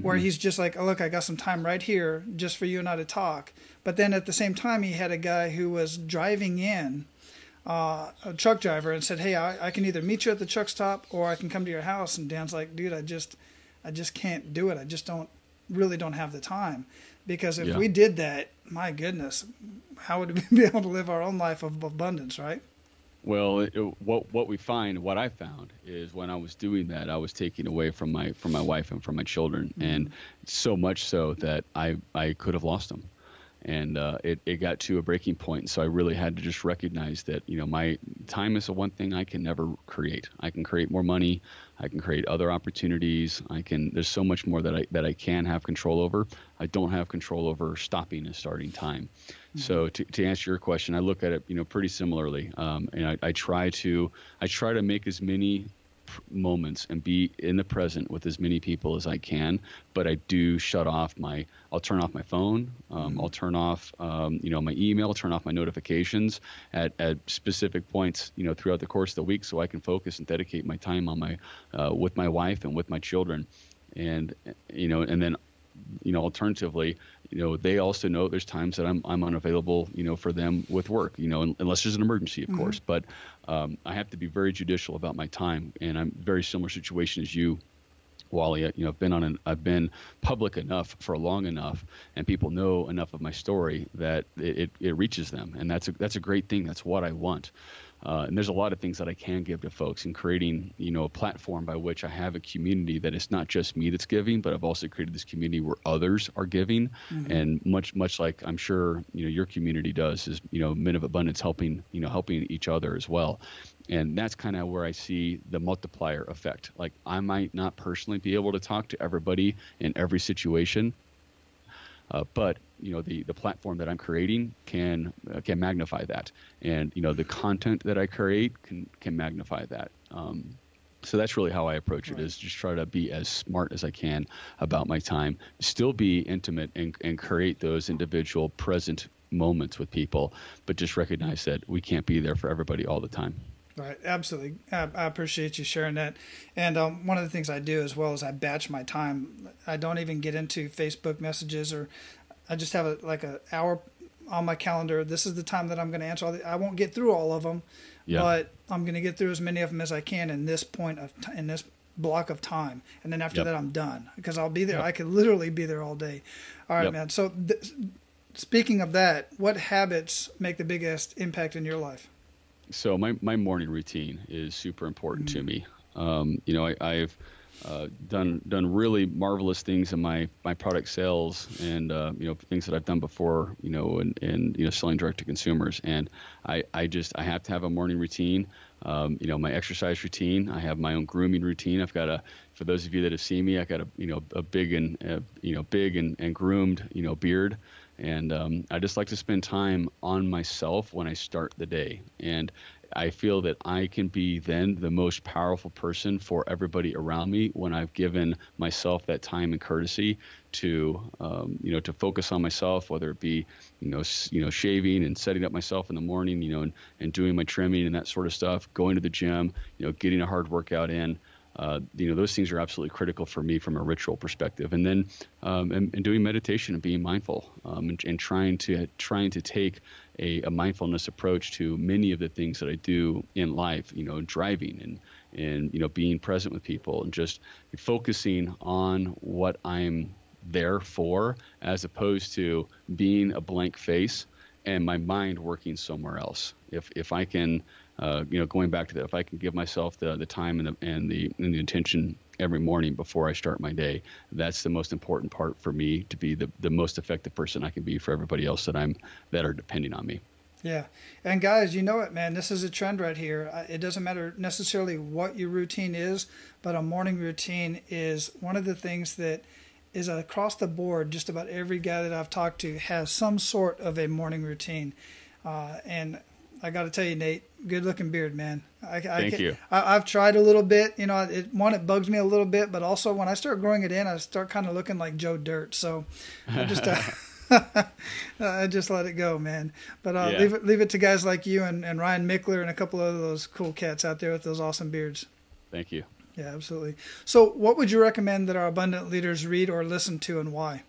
where he's just like, oh, look, I got some time right here just for you and I to talk. But then at the same time, he had a guy who was driving in, a truck driver, and said, hey, I can either meet you at the truck stop or I can come to your house. And Dan's like, dude, I just can't do it. I just don't have the time. Because if we did that, my goodness, how would we be able to live our own life of abundance, right? Well, what I found is when I was doing that, I was taking away from my wife and from my children, and so much so that I could have lost them. And it got to a breaking point. So I really had to just recognize that, my time is the one thing I can never create. I can create more money. I can create other opportunities. There's so much more that I can have control over. I don't have control over stopping and starting time. Mm-hmm. So to answer your question, I look at it, pretty similarly. And I try to make as many moments and be in the present with as many people as I can, but I do I'll turn off my phone. I'll turn off, my email, turn off my notifications at specific points, throughout the course of the week, so I can focus and dedicate my time on with my wife and with my children. And, and then, alternatively, they also know there's times that I'm unavailable, for them with work, unless there's an emergency, of course. But I have to be very judicial about my time, and I'm very similar situation as you, Wally. I've been public enough for long enough, and people know enough of my story that it reaches them, and that's a great thing. That's what I want. And there's a lot of things that I can give to folks, in creating, a platform by which I have a community that it's not just me that's giving, but I've also created this community where others are giving. And much like I'm sure, your community does, is, Men of Abundance helping each other as well. And that's kind of where I see the multiplier effect. Like, I might not personally be able to talk to everybody in every situation, but the platform that I'm creating can magnify that, and the content that I create can magnify that. So that's really how I approach it, is just try to be as smart as I can about my time, still be intimate and create those individual present moments with people, but just recognize that we can't be there for everybody all the time. Right, absolutely. I appreciate you sharing that. And one of the things I do as well is I batch my time. I don't even get into Facebook messages, or I just have an hour on my calendar. This is the time that I'm going to answer I won't get through all of them, but I'm going to get through as many of them as I can in this in this block of time. And then after that, I'm done, because I'll be there. I could literally be there all day. All right, man. So speaking of that, what habits make the biggest impact in your life? So my morning routine is super important to me. I've done really marvelous things in my product sales, and things that I've done before, and selling direct to consumers. And I have to have a morning routine. My exercise routine. I have my own grooming routine. I've got for those of you that have seen me, I got a big and groomed beard. And I just like to spend time on myself when I start the day. And I feel that I can be then the most powerful person for everybody around me when I've given myself that time and courtesy to, to focus on myself, whether it be, shaving and setting up myself in the morning, and doing my trimming and that sort of stuff, going to the gym, getting a hard workout in. Those things are absolutely critical for me from a ritual perspective. And then and doing meditation and being mindful, and trying to take a mindfulness approach to many of the things that I do in life, driving and being present with people, and just focusing on what I'm there for, as opposed to being a blank face and my mind working somewhere else. If I can, going back to that, if I can give myself the time and the intention every morning before I start my day, that's the most important part for me, to be the most effective person I can be for everybody else that are depending on me. Yeah. And guys, man, this is a trend right here. It doesn't matter necessarily what your routine is, but a morning routine is one of the things that is across the board. Just about every guy that I've talked to has some sort of a morning routine. And I got to tell you, Nate, good looking beard, man. Thank you. I've tried a little bit, it bugs me a little bit, but also when I start growing it in, I start kind of looking like Joe Dirt. So I just, I just let it go, man. But leave it to guys like you and Ryan Mickler and a couple of those cool cats out there with those awesome beards. Thank you. Yeah, absolutely. So what would you recommend that our abundant leaders read or listen to, and why?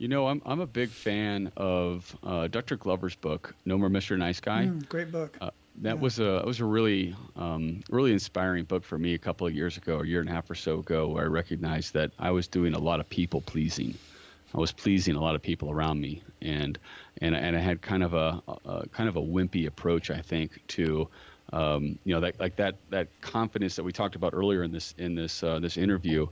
I'm a big fan of Dr. Glover's book, No More Mr. Nice Guy. Great book. That was a really inspiring book for me a couple of years ago, a year and a half or so ago, where I recognized that I was doing a lot of people pleasing. I was pleasing a lot of people around me, and I had kind of a wimpy approach, I think, to that confidence that we talked about earlier in this interview.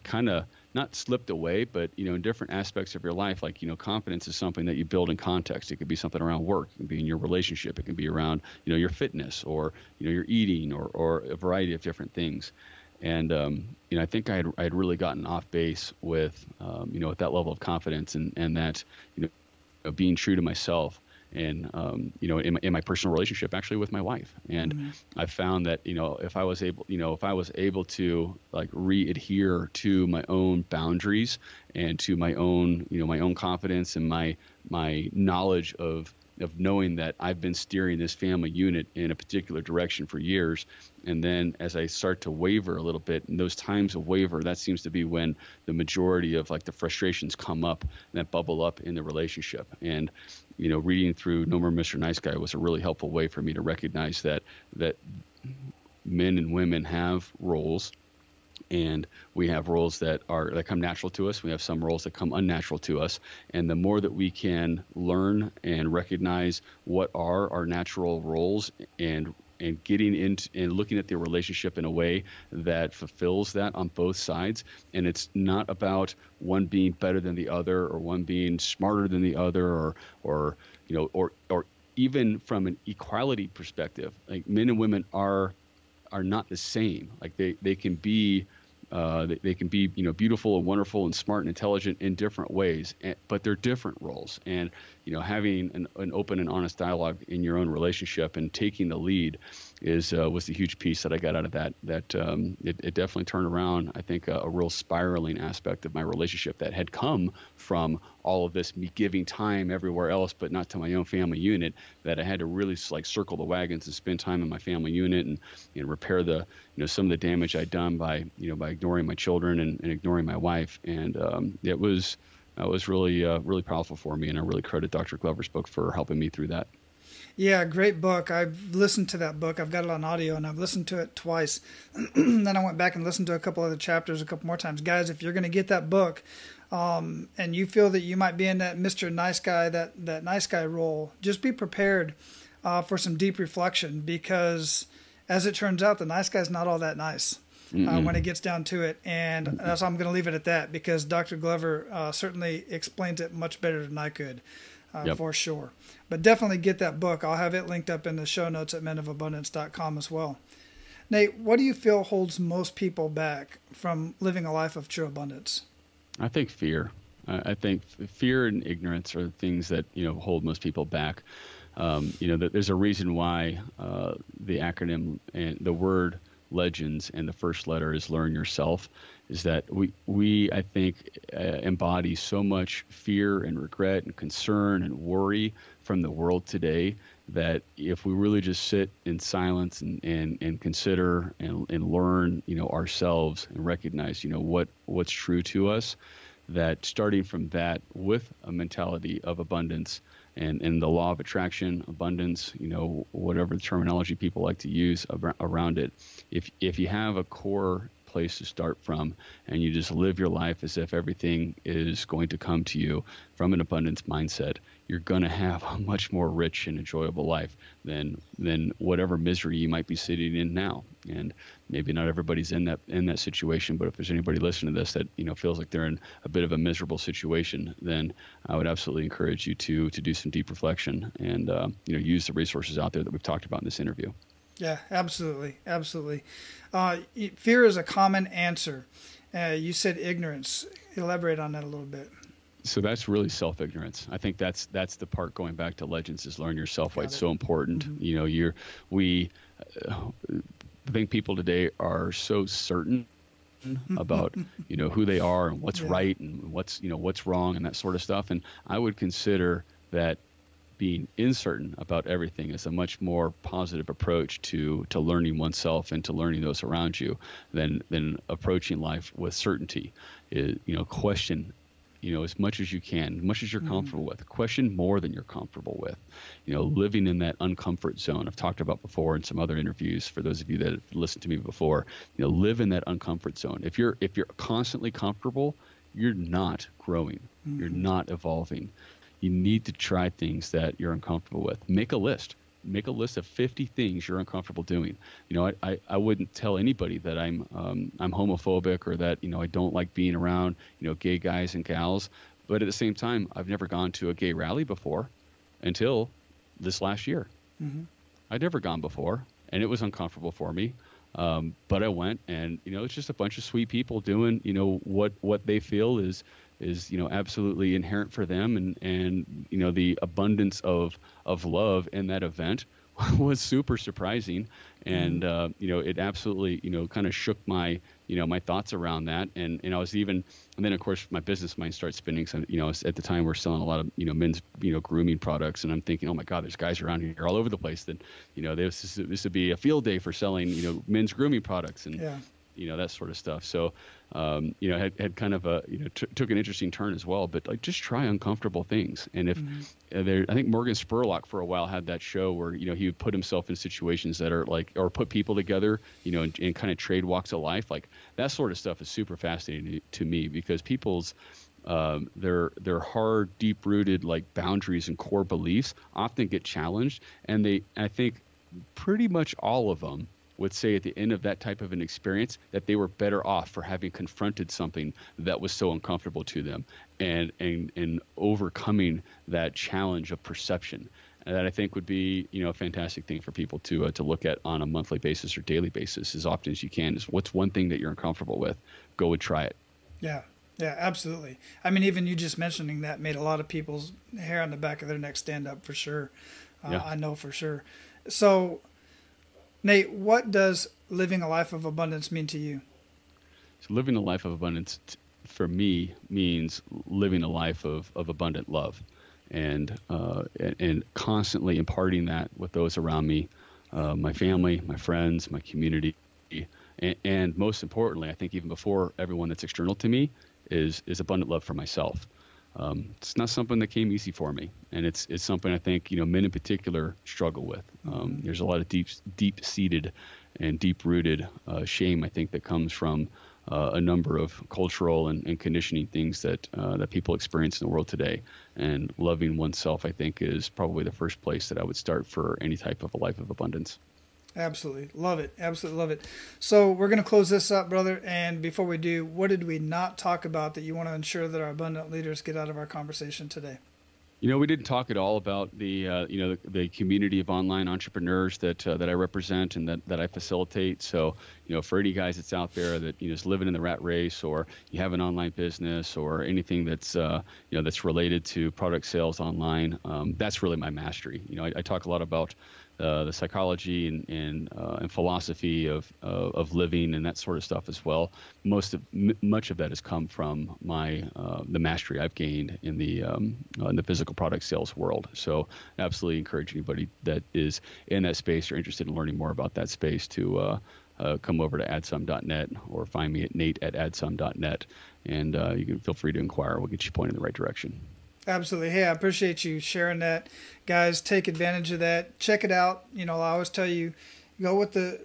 Kind of not slipped away, but in different aspects of your life, like confidence is something that you build in context. It could be something around work, it can be in your relationship, it can be around your fitness, or your eating, or a variety of different things. And I think I had really gotten off base with with that level of confidence, and that being true to myself. And in my personal relationship, actually, with my wife. And I found that if I was able to like re-adhere to my own boundaries and to my own confidence and my knowledge of knowing that I've been steering this family unit in a particular direction for years, and then as I start to waver a little bit, in those times of waver, that seems to be when the majority of like the frustrations come up and that bubble up in the relationship. And reading through No More Mr. Nice Guy was a really helpful way for me to recognize that men and women have roles, and we have roles that come natural to us. We have some roles that come unnatural to us. And the more that we can learn and recognize what are our natural roles and and getting into and looking at the relationship in a way that fulfills that on both sides. And it's not about one being better than the other, or one being smarter than the other, or even from an equality perspective. Like, men and women are not the same. Like, they can be they can be, beautiful and wonderful and smart and intelligent in different ways, but they're different roles. And, having an open and honest dialogue in your own relationship and taking the lead was the huge piece that I got out of that. It definitely turned around, I think, a real spiraling aspect of my relationship that had come from all of this, me giving time everywhere else, but not to my own family unit, that I had to really circle the wagons and spend time in my family unit and repair some of the damage I'd done by ignoring my children and ignoring my wife. And it was really powerful for me. And I really credit Dr. Glover's book for helping me through that. Yeah, great book. I've listened to that book. I've got it on audio, and I've listened to it twice. Then I went back and listened to a couple other chapters a couple more times. Guys, if you're going to get that book, and you feel that you might be in that Mr. Nice Guy, that nice guy role, just be prepared for some deep reflection, because as it turns out, the nice guy's not all that nice when it gets down to it. And that's I'm going to leave it at that, because Dr. Glover certainly explains it much better than I could. For sure. But definitely get that book. I'll have it linked up in the show notes at menofabundance.com as well. Nate, what do you feel holds most people back from living a life of true abundance? I think fear. I think fear and ignorance are the things that hold most people back. There's a reason why the acronym and the word legends and the first letter is learn yourself, is that we I think embody so much fear and regret and concern and worry from the world today, that if we really just sit in silence and consider and learn ourselves and recognize what's true to us, that starting from that with a mentality of abundance and the law of attraction, abundance, whatever the terminology people like to use around it, if you have a core place to start from, and you just live your life as if everything is going to come to you from an abundance mindset, you're going to have a much more rich and enjoyable life than whatever misery you might be sitting in now. And maybe not everybody's in that situation, but if there's anybody listening to this that feels like they're in a bit of a miserable situation, then I would absolutely encourage you to do some deep reflection and use the resources out there that we've talked about in this interview. Yeah, absolutely. Fear is a common answer. You said ignorance. Elaborate on that a little bit. So that's really self-ignorance. I think that's the part, going back to legends, is learn yourself why it's so important. I think people today are so certain about who they are and what's right and what's wrong and that sort of stuff. And I would consider that being uncertain about everything is a much more positive approach to learning oneself and to learning those around you than approaching life with certainty. Question as much as you can, as much as you're comfortable with. Question more than you're comfortable with. Living in that uncomfort zone I've talked about before in some other interviews. For those of you that have listened to me before, live in that uncomfort zone. If you're constantly comfortable, you're not growing. You're not evolving. You need to try things that you're uncomfortable with. Make a list. Make a list of 50 things you're uncomfortable doing. I wouldn't tell anybody that I'm homophobic or that I don't like being around gay guys and gals. But at the same time, I've never gone to a gay rally before until this last year. I'd never gone before, and it was uncomfortable for me. But I went, and it's just a bunch of sweet people doing what they feel is absolutely inherent for them, and the abundance of love in that event was super surprising, and it absolutely kind of shook my my thoughts around that, and I was even, and then of course my business mind starts spinning. So at the time we're selling a lot of men's grooming products, and I'm thinking, oh my God, there's guys around here all over the place that this would be a field day for selling men's grooming products, and that sort of stuff. So, had kind of took an interesting turn as well, but just try uncomfortable things. And if I think Morgan Spurlock for a while had that show where, he would put himself in situations that are or put people together, and kind of trade walks of life. Like that sort of stuff is super fascinating to me, because people's, their hard, deep rooted boundaries and core beliefs often get challenged. And I think pretty much all of them would say at the end of that type of an experience that they were better off for having confronted something that was so uncomfortable to them, and overcoming that challenge of perception. And that I think would be, a fantastic thing for people to look at on a monthly basis or daily basis as often as you can, is what's one thing that you're uncomfortable with. Go and try it. Yeah, absolutely. I mean, even you just mentioning that made a lot of people's hair on the back of their neck stand up for sure. I know for sure. So, Nate, what does living a life of abundance mean to you? So living a life of abundance for me means living a life of abundant love, and constantly imparting that with those around me, my family, my friends, my community, and most importantly, I think even before everyone that's external to me, is abundant love for myself. It's not something that came easy for me, and it's something I think men in particular struggle with. There's a lot of deep-seated and deep-rooted shame, I think, that comes from a number of cultural and conditioning things that people experience in the world today. And loving oneself, I think, is probably the first place that I would start for any type of a life of abundance. Absolutely. Love it. Absolutely love it. So we're going to close this up, brother. And before we do, what did we not talk about that you want to ensure that our abundant leaders get out of our conversation today? We didn't talk at all about the the community of online entrepreneurs that I represent and that I facilitate. So, for any guys that's out there that is living in the rat race, or you have an online business, or anything that's that's related to product sales online, that's really my mastery. I talk a lot about the psychology and philosophy of living and that sort of stuff as well. Much of that has come from the mastery I've gained in the physical product sales world. So absolutely encourage anybody that is in that space or interested in learning more about that space to come over to adsum.net or find me at nate@adsum.net, and you can feel free to inquire. We'll get you pointed in the right direction. Absolutely. Hey, I appreciate you sharing that. Guys, take advantage of that. Check it out. I always tell you, go with the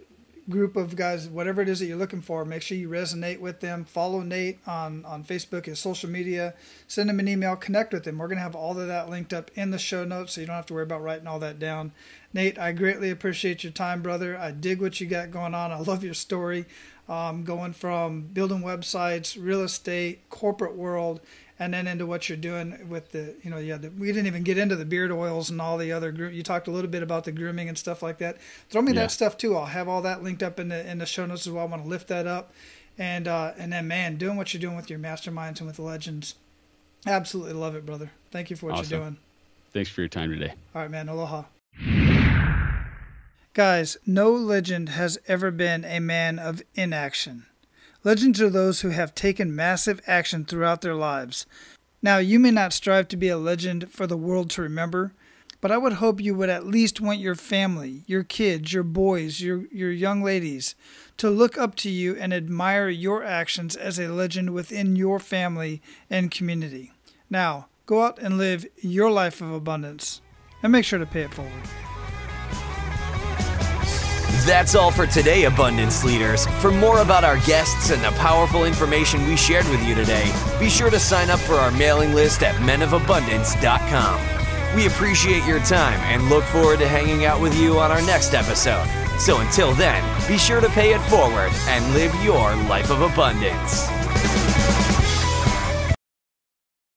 group of guys, whatever it is that you're looking for. Make sure you resonate with them. Follow Nate on Facebook, his social media. Send him an email. Connect with him. We're going to have all of that linked up in the show notes, so you don't have to worry about writing all that down. Nate, I greatly appreciate your time, brother. I dig what you got going on. I love your story. Going from building websites, real estate, corporate world, and then into what you're doing with the, we didn't even get into the beard oils and all the other, you talked a little bit about the grooming and stuff like that. Throw me that stuff too. I'll have all that linked up in the show notes as well. I want to lift that up. And then, man, doing what you're doing with your masterminds and with the legends. Absolutely love it, brother. Thank you for what you're doing. Thanks for your time today. All right, man. Aloha. Guys, no legend has ever been a man of inaction. Legends are those who have taken massive action throughout their lives. Now, you may not strive to be a legend for the world to remember, but I would hope you would at least want your family, your kids, your boys, your young ladies to look up to you and admire your actions as a legend within your family and community. Now, go out and live your life of abundance, and make sure to pay it forward. That's all for today, Abundance Leaders. For more about our guests and the powerful information we shared with you today, be sure to sign up for our mailing list at menofabundance.com. We appreciate your time and look forward to hanging out with you on our next episode. So until then, be sure to pay it forward and live your life of abundance.